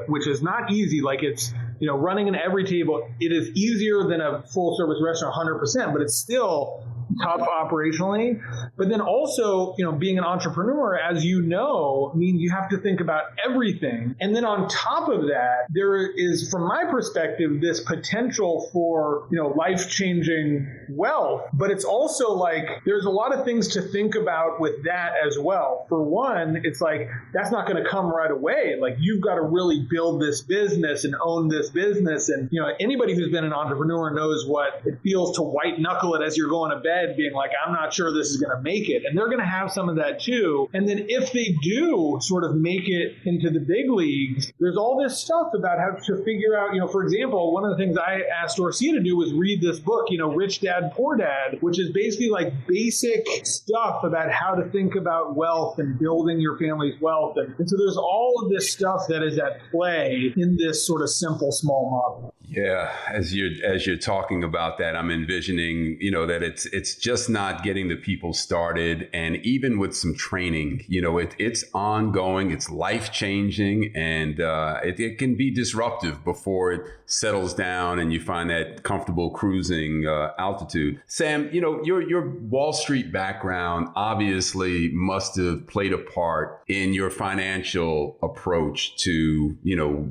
which is not easy. Like, it's running an Everytable, it is easier than a full service restaurant 100%, but it's still tough operationally. But then also, being an entrepreneur, as you know, means you have to think about everything. And then on top of that, there is, from my perspective, this potential for, life-changing wealth. But it's also like, there's a lot of things to think about with that as well. For one, it's like, that's not going to come right away. Like, you've got to really build this business and own this business. And, anybody who's been an entrepreneur knows what it feels to white knuckle it as you're going to bed, being like, I'm not sure this is going to make it. And they're going to have some of that too. And then if they do sort of make it into the big leagues, there's all this stuff about how to figure out, for example, one of the things I asked Orsia to do was read this book, Rich Dad, Poor Dad, which is basically like basic stuff about how to think about wealth and building your family's wealth. And so there's all of this stuff that is at play in this sort of simple, small model.
Yeah, as you're talking about that, I'm envisioning, that it's just not getting the people started, and even with some training, it's ongoing, it's life changing, and it can be disruptive before it settles down and you find that comfortable cruising altitude. Sam, your Wall Street background obviously must have played a part in your financial approach to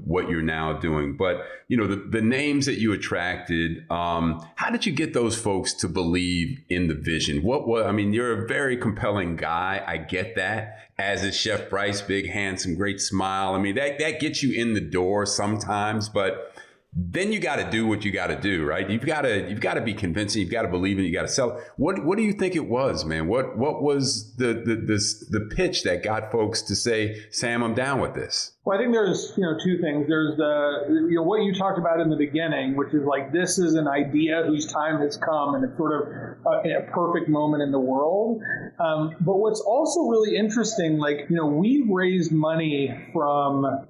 what you're now doing, but the names that you attracted, how did you get those folks to believe in the vision? You're a very compelling guy. I get that. As is Chef Bryce, big, handsome, great smile. That gets you in the door sometimes, but then you got to do what you got to do, right? You've got to be convincing. You've got to believe in it. You got to sell it. What do you think it was, man? What was the pitch that got folks to say, Sam, I'm down with this?
Well, I think there's, two things. There's the, what you talked about in the beginning, which is like, this is an idea whose time has come, and it's sort of a perfect moment in the world. But what's also really interesting, we've raised money from,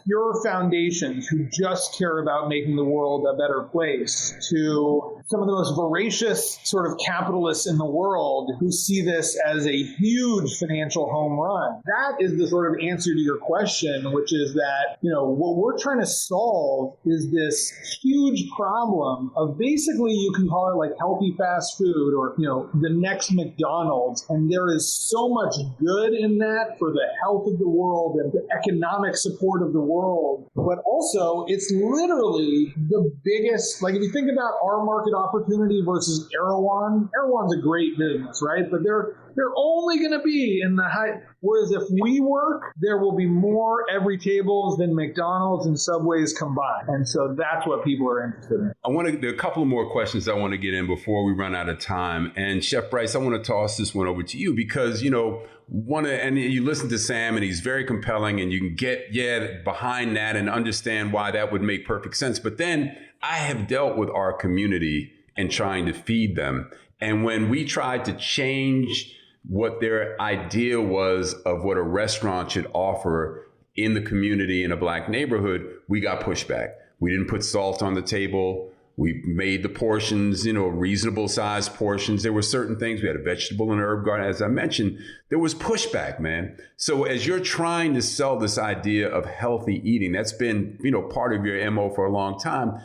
pure foundations who just care about making the world a better place, to some of the most voracious sort of capitalists in the world who see this as a huge financial home run. That is the sort of answer to your question, which is that, what we're trying to solve is this huge problem of, basically, you can call it like healthy fast food, or, the next McDonald's. And there is so much good in that for the health of the world and the economic support of the world. But also, it's literally the biggest, if you think about our market opportunity versus Erewhon's a great business, right? But they're only going to be in the high. Whereas if we work, there will be more Everytables than McDonald's and Subways combined. And so that's what people are interested in.
There are a couple of more questions I want to get in before we run out of time. And Chef Bryce, I want to toss this one over to you because, and you listen to Sam and he's very compelling, and you can get behind that and understand why that would make perfect sense. But then I have dealt with our community and trying to feed them. And when we tried to change what their idea was of what a restaurant should offer in the community in a Black neighborhood, we got pushback. We didn't put salt on the table. We made the portions, reasonable sized portions. There were certain things. We had a vegetable and herb garden. As I mentioned, there was pushback, man. So as you're trying to sell this idea of healthy eating, that's been, part of your MO for a long time.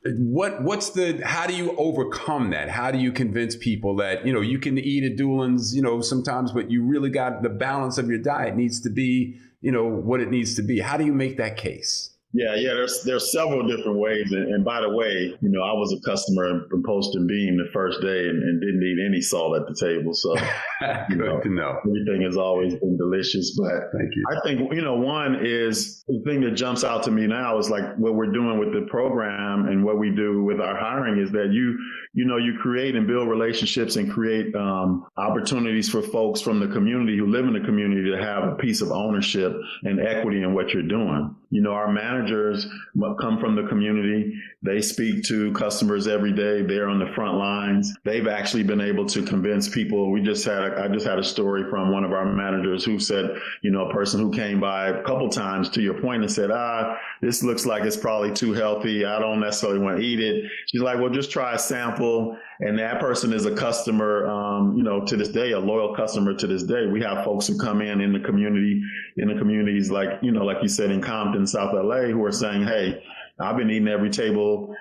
How do you overcome that? How do you convince people that, you can eat at Doolin's, sometimes, but you really got the balance of your diet needs to be, what it needs to be. How do you make that case?
Yeah. There's several different ways. And by the way, I was a customer in Post and Beam the first day and didn't eat any salt at the table. So,
Good to know.
Everything has always been delicious. But
thank you.
I think, one is the thing that jumps out to me now is like what we're doing with the program and what we do with our hiring is that you create and build relationships and create opportunities for folks from the community who live in the community to have a piece of ownership and equity in what you're doing. Our managers come from the community. They speak to customers every day. They're on the front lines. They've actually been able to convince people. I just had a story from one of our managers who said, a person who came by a couple times to your point and said, this looks like it's probably too healthy. I don't necessarily want to eat it. She's like, well, just try a sample. And that person is a customer, to this day, a loyal customer to this day. We have folks who come in the communities like you said, in Compton, South LA, who are saying, hey, I've been eating Everytable,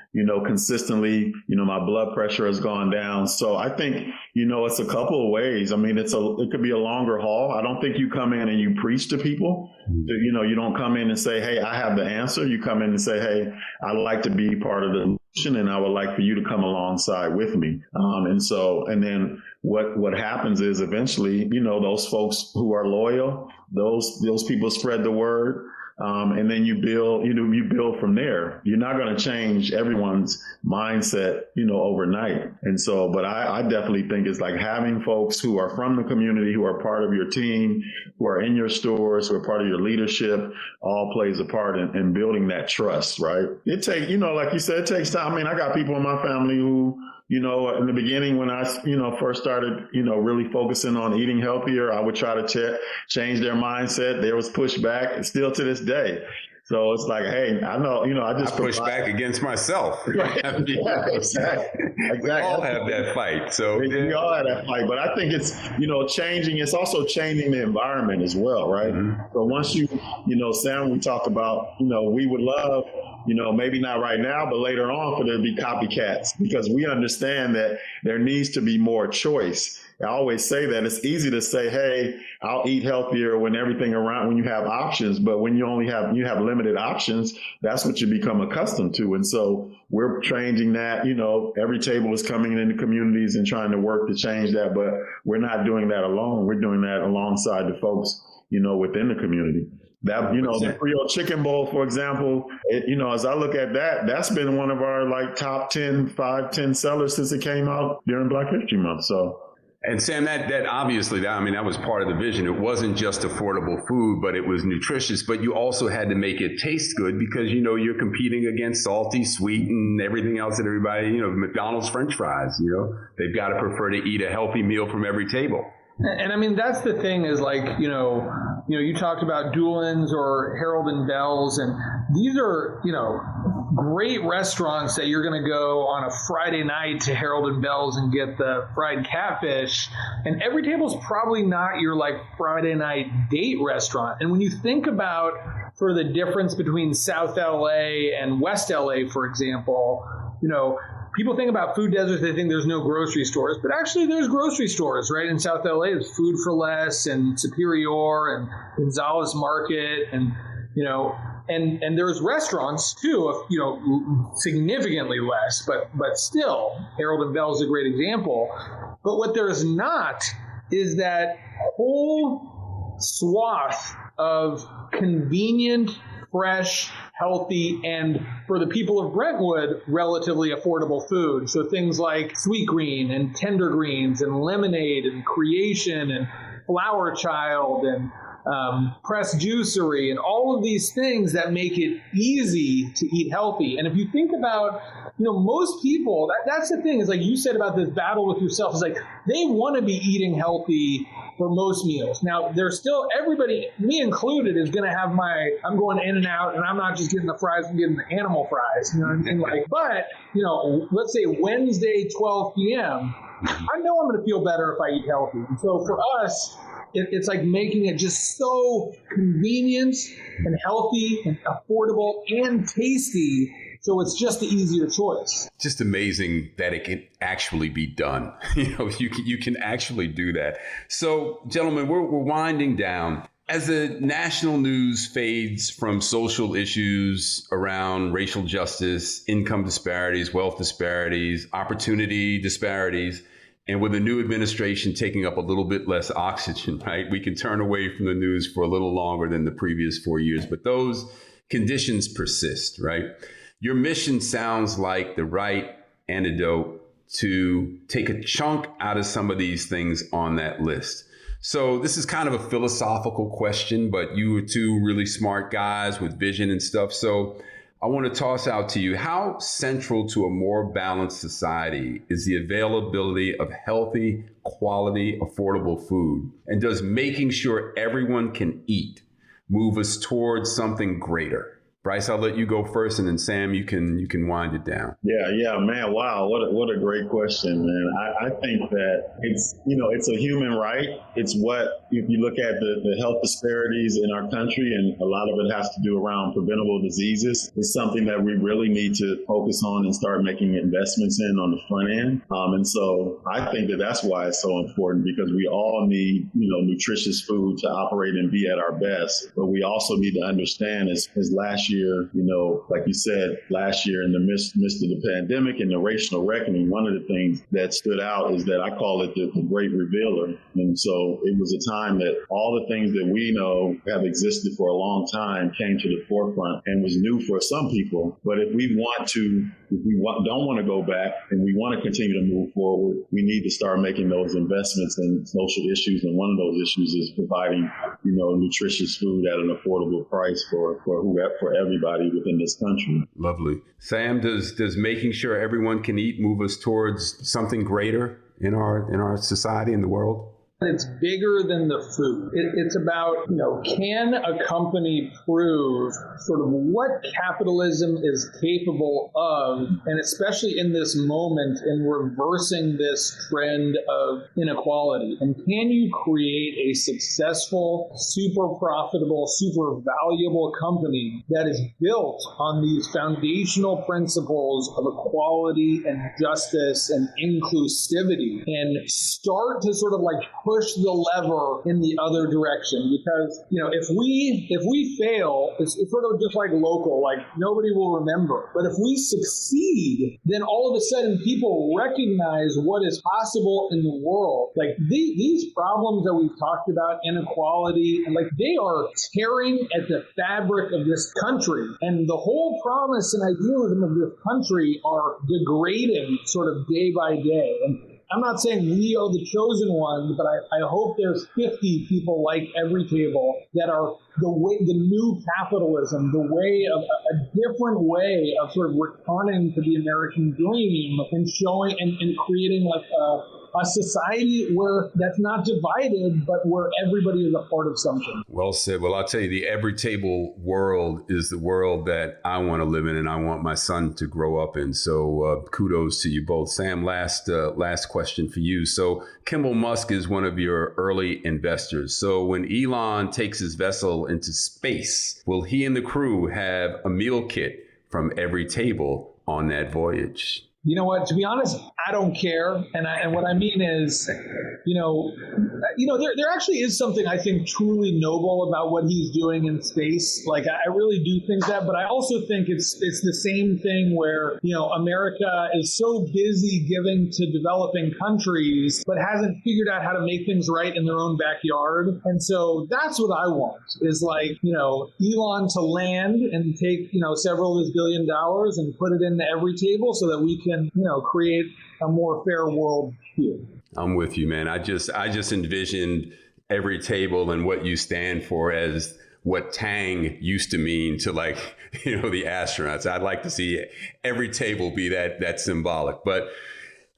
consistently. My blood pressure has gone down. So I think, it's a couple of ways. I mean, it could be a longer haul. I don't think you come in and you preach to people. You don't come in and say, hey, I have the answer. You come in and say, hey, I'd like to be part of the solution, and I would like for you to come alongside with me. And then what happens is eventually, those folks who are loyal, those people spread the word. And then you build from there. You're not going to change everyone's mindset, overnight. And so, but I definitely think it's like having folks who are from the community, who are part of your team, who are in your stores, who are part of your leadership, all plays a part in building that trust, right? It takes, like you said, it takes time. I mean, I got people in my family who, in the beginning when I, first started, really focusing on eating healthier, I would try to change their mindset. There was pushback, still to this day. So it's like, hey, I know, I just
push back against myself.
Right. Yeah, exactly.
We all have that fight. So
we all have that fight. But I think it's, changing. It's also changing the environment as well, right? Mm-hmm. So once Sam, we talked about, we would love, maybe not right now, but later on for there to be copycats, because we understand that there needs to be more choice. I always say that it's easy to say, hey, I'll eat healthier when you have options. But when you have limited options, that's what you become accustomed to. And so we're changing that. Everytable is coming into communities and trying to work to change that. But we're not doing that alone. We're doing that alongside the folks, within the community. That, the Creole chicken bowl, for example, as I look at that, that's been one of our top 10 sellers since it came out during Black History Month. So.
And Sam, that obviously, that was part of the vision. It wasn't just affordable food, but it was nutritious. But you also had to make it taste good because, you're competing against salty, sweet, and everything else that everybody, McDonald's French fries, they've got to prefer to eat a healthy meal from Everytable.
And that's the thing is you talked about Doolin's or Harold and Bell's, and these are, great restaurants that you're going to go on a Friday night to Harold and Bell's and get the fried catfish. And Everytable's probably not your Friday night date restaurant. And when you think about sort of the difference between South LA and West LA, for example, people think about food deserts, they think there's no grocery stores, but actually there's grocery stores, right? In South LA, there's Food for Less and Superior and Gonzalez Market and there's restaurants too, of, significantly less, but still, Harold and Bell is a great example. But what there's not is that whole swath of convenient, fresh, healthy, and for the people of Brentwood, relatively affordable food. So things like Sweet Green and Tender Greens and Lemonade and Creation and Flower Child and Press Juicery and all of these things that make it easy to eat healthy. And if you think about, most people, that's the thing is you said about this battle with yourself, is they want to be eating healthy for most meals. Now, there's still everybody, me included, is going to have I'm going in and out, and I'm not just getting the fries, I'm getting the animal fries. You know what I mean? But, let's say Wednesday, 12 p.m., I know I'm going to feel better if I eat healthy. And so for us, it's making it just so convenient and healthy and affordable and tasty. So it's just the easier choice.
Just amazing that it can actually be done. You can actually do that. So, gentlemen, we're winding down. As the national news fades from social issues around racial justice, income disparities, wealth disparities, opportunity disparities, and with the new administration taking up a little bit less oxygen, right? We can turn away from the news for a little longer than the previous 4 years, but those conditions persist, right? Your mission sounds like the right antidote to take a chunk out of some of these things on that list. So this is kind of a philosophical question, but you are two really smart guys with vision and stuff. So I want to toss out to you, how central to a more balanced society is the availability of healthy, quality, affordable food? And does making sure everyone can eat move us towards something greater? Bryce, I'll let you go first, and then Sam, you can wind it down.
Yeah, man. Wow. What a great question, man. I think that it's a human right. It's what, if you look at the health disparities in our country, and a lot of it has to do around preventable diseases, it's something that we really need to focus on and start making investments in on the front end. And so I think that that's why it's so important, because we all need, nutritious food to operate and be at our best. But we also need to understand as last year, like you said, last year in the midst of the pandemic and the racial reckoning, one of the things that stood out is that I call it the great revealer. And so it was a time that all the things that we know have existed for a long time came to the forefront and was new for some people. But if we don't want to go back and we want to continue to move forward, we need to start making those investments in social issues. And one of those issues is providing, nutritious food at an affordable price for everybody within this country.
Lovely. Sam, does making sure everyone can eat move us towards something greater in our society and the world?
It's bigger than the food. It's about, can a company prove sort of what capitalism is capable of, and especially in this moment in reversing this trend of inequality? And can you create a successful, super profitable, super valuable company that is built on these foundational principles of equality and justice and inclusivity, and start to sort of like push the lever in the other direction? Because, if we fail, it's sort of just like local, like nobody will remember. But if we succeed, then all of a sudden people recognize what is possible in the world. Like these problems that we've talked about, inequality, and like they are tearing at the fabric of this country. And the whole promise and idealism of this country are degrading sort of day by day. And I'm not saying we are the chosen ones, but I hope there's 50 people like Everytable that are the new capitalism, the way of a different way of sort of returning to the American dream and showing and creating like a society where that's not divided, but where everybody is a part of something.
Well said. Well, I'll tell you, the Everytable world is the world that I want to live in and I want my son to grow up in. So kudos to you both. Sam, last question for you. So Kimbal Musk is one of your early investors. So when Elon takes his vessel into space, will he and the crew have a meal kit from Everytable on that voyage?
You know what? To be honest, I don't care. And what I mean is, there actually is something I think truly noble about what he's doing in space. Like, I really do think that. But I also think it's the same thing where, America is so busy giving to developing countries, but hasn't figured out how to make things right in their own backyard. And so that's what I want is like, Elon to land and take, several of his $1 billion and put it into Everytable so that we can, create a more fair world here.
I'm with you, man. I just envisioned Everytable and what you stand for as what Tang used to mean to the astronauts. I'd like to see Everytable be that symbolic. But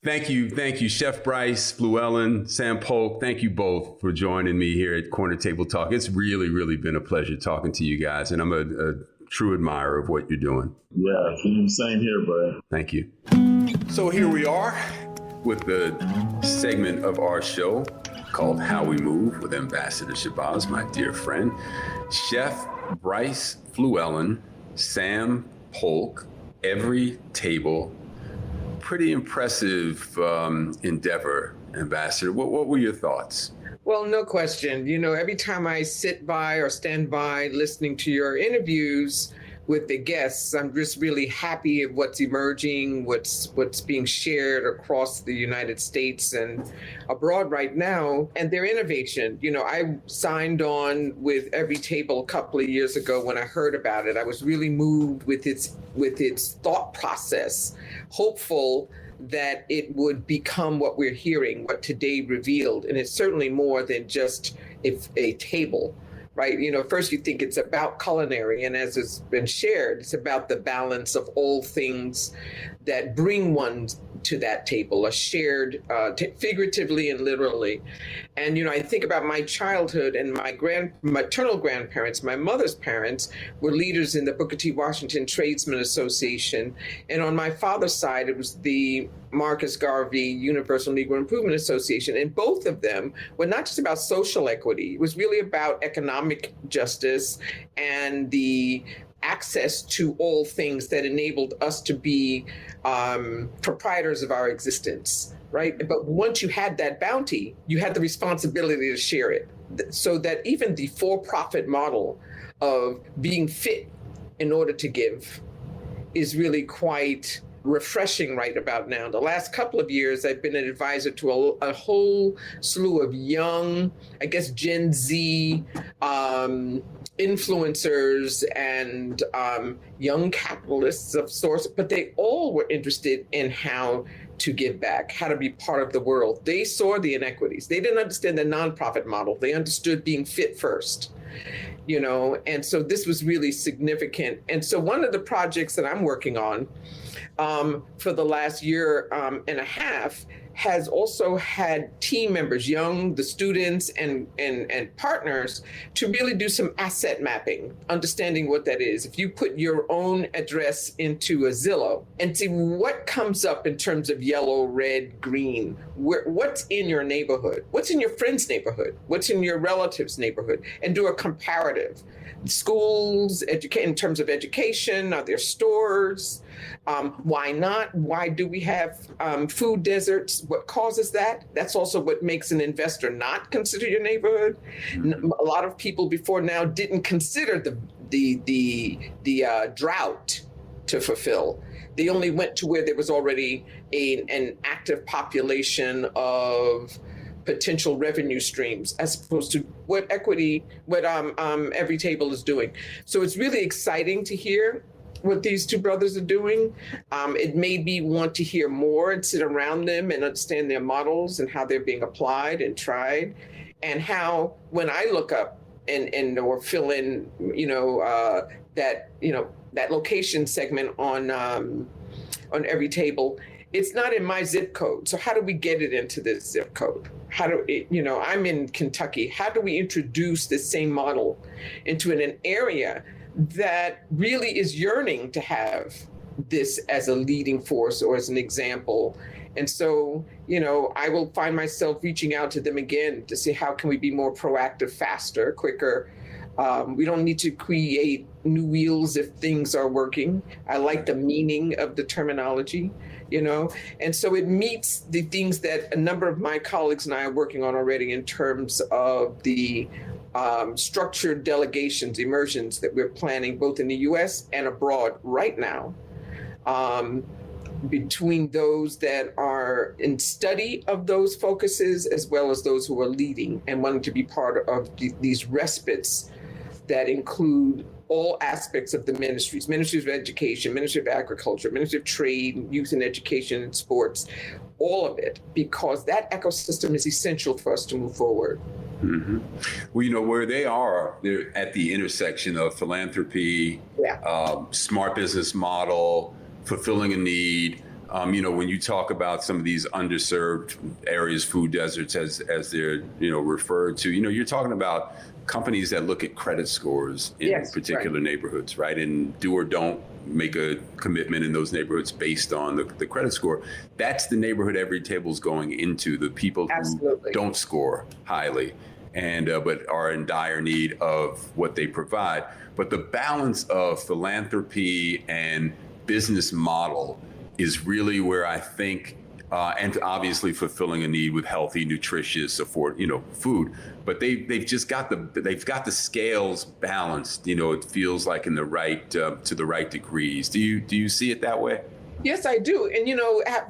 thank you, Chef Bryce Fluellen, Sam Polk. Thank you both for joining me here at Corner Table Talk. It's really, really been a pleasure talking to you guys, and I'm a true admirer of what you're doing.
Yeah, same here, bud.
Thank you. So here we are with the segment of our show called How We Move with Ambassador Shabazz, my dear friend, Chef Bryce Fluellen, Sam Polk, Everytable. Pretty impressive endeavor, Ambassador. What were your thoughts?
Well, no question. Every time I sit by or stand by listening to your interviews with the guests, I'm just really happy at what's emerging, what's being shared across the United States and abroad right now, and their innovation. I signed on with Everytable a couple of years ago when I heard about it. I was really moved with its thought process, hopeful that it would become what we're hearing, what today revealed. And it's certainly more than just a table, right? First you think it's about culinary, and as it's been shared, it's about the balance of all things that bring one to that table, a shared, figuratively and literally. And, I think about my childhood, and my maternal grandparents, my mother's parents, were leaders in the Booker T. Washington Tradesmen Association. And on my father's side, it was the Marcus Garvey Universal Negro Improvement Association. And both of them were not just about social equity. It was really about economic justice and the access to all things that enabled us to be proprietors of our existence, right? But once you had that bounty, you had the responsibility to share it. So that even the for-profit model of being fit in order to give is really quite refreshing right about now. The last couple of years, I've been an advisor to a whole slew of young, I guess, Gen Z influencers and young capitalists of sorts, but they all were interested in how to give back, how to be part of the world. They saw the inequities. They didn't understand the nonprofit model. They understood being fit first, and so this was really significant. And so one of the projects that I'm working on for the last year and a half has also had team members, the students and partners, to really do some asset mapping, understanding what that is. If you put your own address into a Zillow and see what comes up in terms of yellow, red, green, what's in your neighborhood, what's in your friend's neighborhood, what's in your relative's neighborhood, and do a comparative. Schools, in terms of education, are there stores? Why not? Why do we have food deserts? What causes that? That's also what makes an investor not consider your neighborhood. A lot of people before now didn't consider the drought to fulfill. They only went to where there was already an active population of potential revenue streams, as opposed to what Everytable is doing. So it's really exciting to hear what these two brothers are doing. It made me want to hear more and sit around them and understand their models and how they're being applied and tried, and how when I look up and or fill in, that location segment on Everytable, it's not in my zip code. So how do we get it into this zip code? I'm in Kentucky. How do we introduce this same model into an area that really is yearning to have this as a leading force or as an example? And so, I will find myself reaching out to them again to see how can we be more proactive, faster, quicker. We don't need to create new wheels if things are working. I like the meaning of the terminology, and so it meets the things that a number of my colleagues and I are working on already in terms of the structured delegations, immersions that we're planning both in the US and abroad right now, between those that are in study of those focuses as well as those who are leading and wanting to be part of these respites that include all aspects of the ministries of education, Ministry of Agriculture, Ministry of Trade, Youth and Education and Sports, all of it, because that ecosystem is essential for us to move forward.
Mm-hmm. Well, where they're at the intersection of philanthropy, smart business model, fulfilling a need. When you talk about some of these underserved areas, food deserts, as they're, referred to, you're talking about companies that look at credit scores in particular neyborhoods, right? And do or don't make a commitment in those neighborhoods based on the credit score. That's the neighborhood Everytable's going into, the people who don't score highly and but are in dire need of what they provide. But the balance of philanthropy and business model is really where I think, and obviously fulfilling a need with healthy, nutritious, food. But they've just got the scales balanced. It feels like in the right to the right degrees. Do you see it that way?
Yes, I do. And,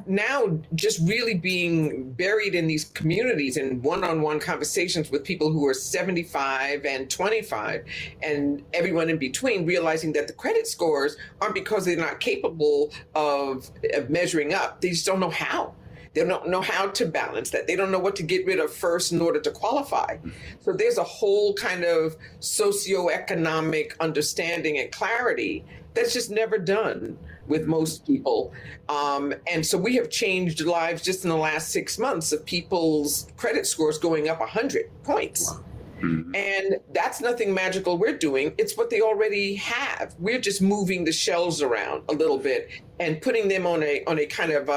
now just really being buried in these communities and one-on-one conversations with people who are 75 and 25 and everyone in between, realizing that the credit scores aren't because they're not capable of measuring up. They just don't know how. They don't know how to balance that. They don't know what to get rid of first in order to qualify. So there's a whole kind of socioeconomic understanding and clarity that's just never done with most people. And so we have changed lives just in the last 6 months of people's credit scores going up 100 points. Wow. And that's nothing magical we're doing. It's what they already have. We're just moving the shelves around a little bit and putting them on a kind of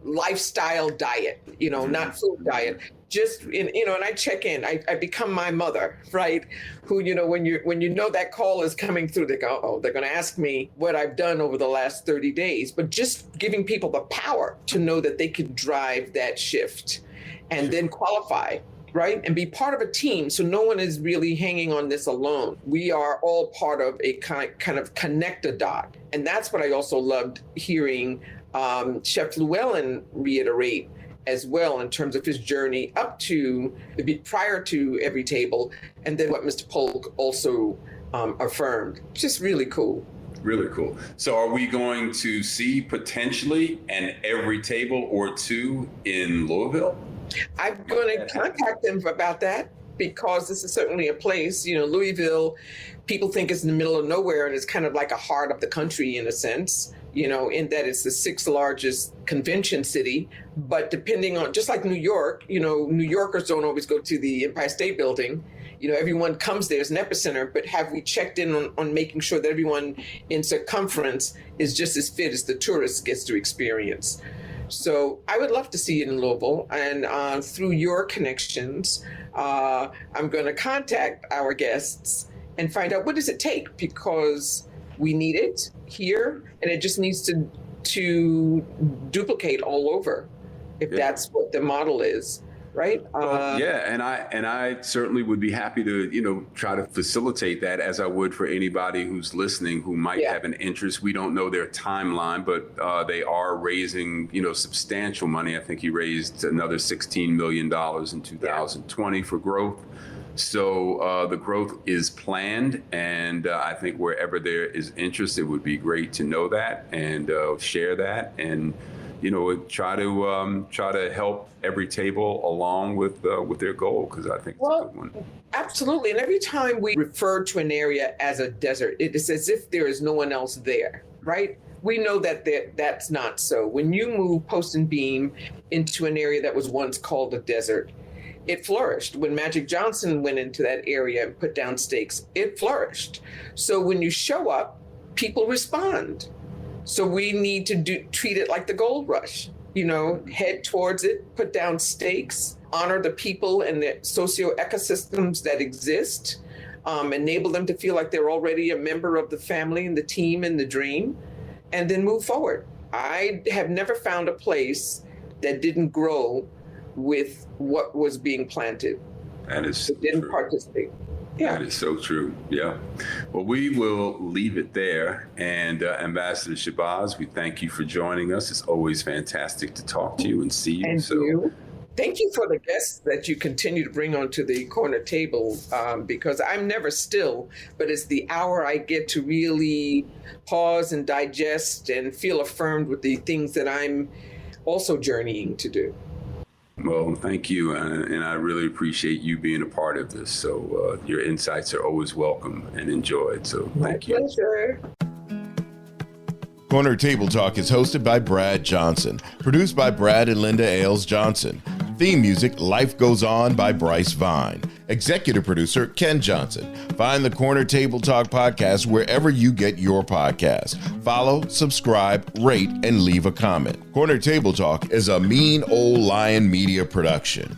lifestyle diet, not food diet. Just and I check in. I become my mother, right? Who, when you know that call is coming through, they go, oh, they're going to ask me what I've done over the last 30 days. But just giving people the power to know that they can drive that shift and then qualify. Right? And be part of a team. So no one is really hanging on this alone. We are all part of a kind of connect-a-dot. And that's what I also loved hearing Chef Fluellen reiterate as well in terms of his journey up to, prior to Everytable, and then what Mr. Polk also affirmed. Just really cool.
Really cool. So are we going to see potentially an Everytable or two in Louisville?
I'm going to contact them about that because this is certainly a place, Louisville, people think it's in the middle of nowhere and it's kind of like a heart of the country in a sense, in that it's the 6th largest convention city. But depending on, just like New York, New Yorkers don't always go to the Empire State Building. Everyone comes there as an epicenter, but have we checked in on making sure that everyone in circumference is just as fit as the tourist gets to experience? So I would love to see it in Louisville, and through your connections, I'm going to contact our guests and find out what does it take, because we need it here, and it just needs to duplicate all over, if that's what the model is. Right.
And I certainly would be happy to, try to facilitate that, as I would for anybody who's listening who might have an interest. We don't know their timeline, but they are raising, substantial money. I think he raised another $16 million in 2020 for growth. So the growth is planned, and I think wherever there is interest, it would be great to know that and share that, and try to help Everytable along with their goal, because I think it's a good one.
Absolutely. And every time we refer to an area as a desert, it is as if there is no one else there, right? We know that that's not so. When you move Post and Beam into an area that was once called a desert, it flourished. When Magic Johnson went into that area and put down stakes, it flourished. So when you show up, people respond. So we need to treat it like the gold rush, head towards it, put down stakes, honor the people and the socio-ecosystems that exist, enable them to feel like they're already a member of the family and the team and the dream, and then move forward. I have never found a place that didn't grow with what was being planted.
That is
it didn't participate. Yeah.
That is so true. Yeah. Well, we will leave it there. And Ambassador Shabazz, we thank you for joining us. It's always fantastic to talk to you and see you.
And you. Thank you for the guests that you continue to bring onto the corner table, because I'm never still, but it's the hour I get to really pause and digest and feel affirmed with the things that I'm also journeying to do.
Well, thank you, and I really appreciate you being a part of this. So your insights are always welcome and enjoyed. So thank you.
My pleasure.
Corner Table Talk is hosted by Brad Johnson, produced by Brad and Linda Ailes Johnson. Theme music, Life Goes On by Bryce Vine. Executive producer, Ken Johnson. Find the Corner Table Talk podcast wherever you get your podcast. Follow, subscribe, rate, and leave a comment. Corner Table Talk is a Mean Old Lion Media production.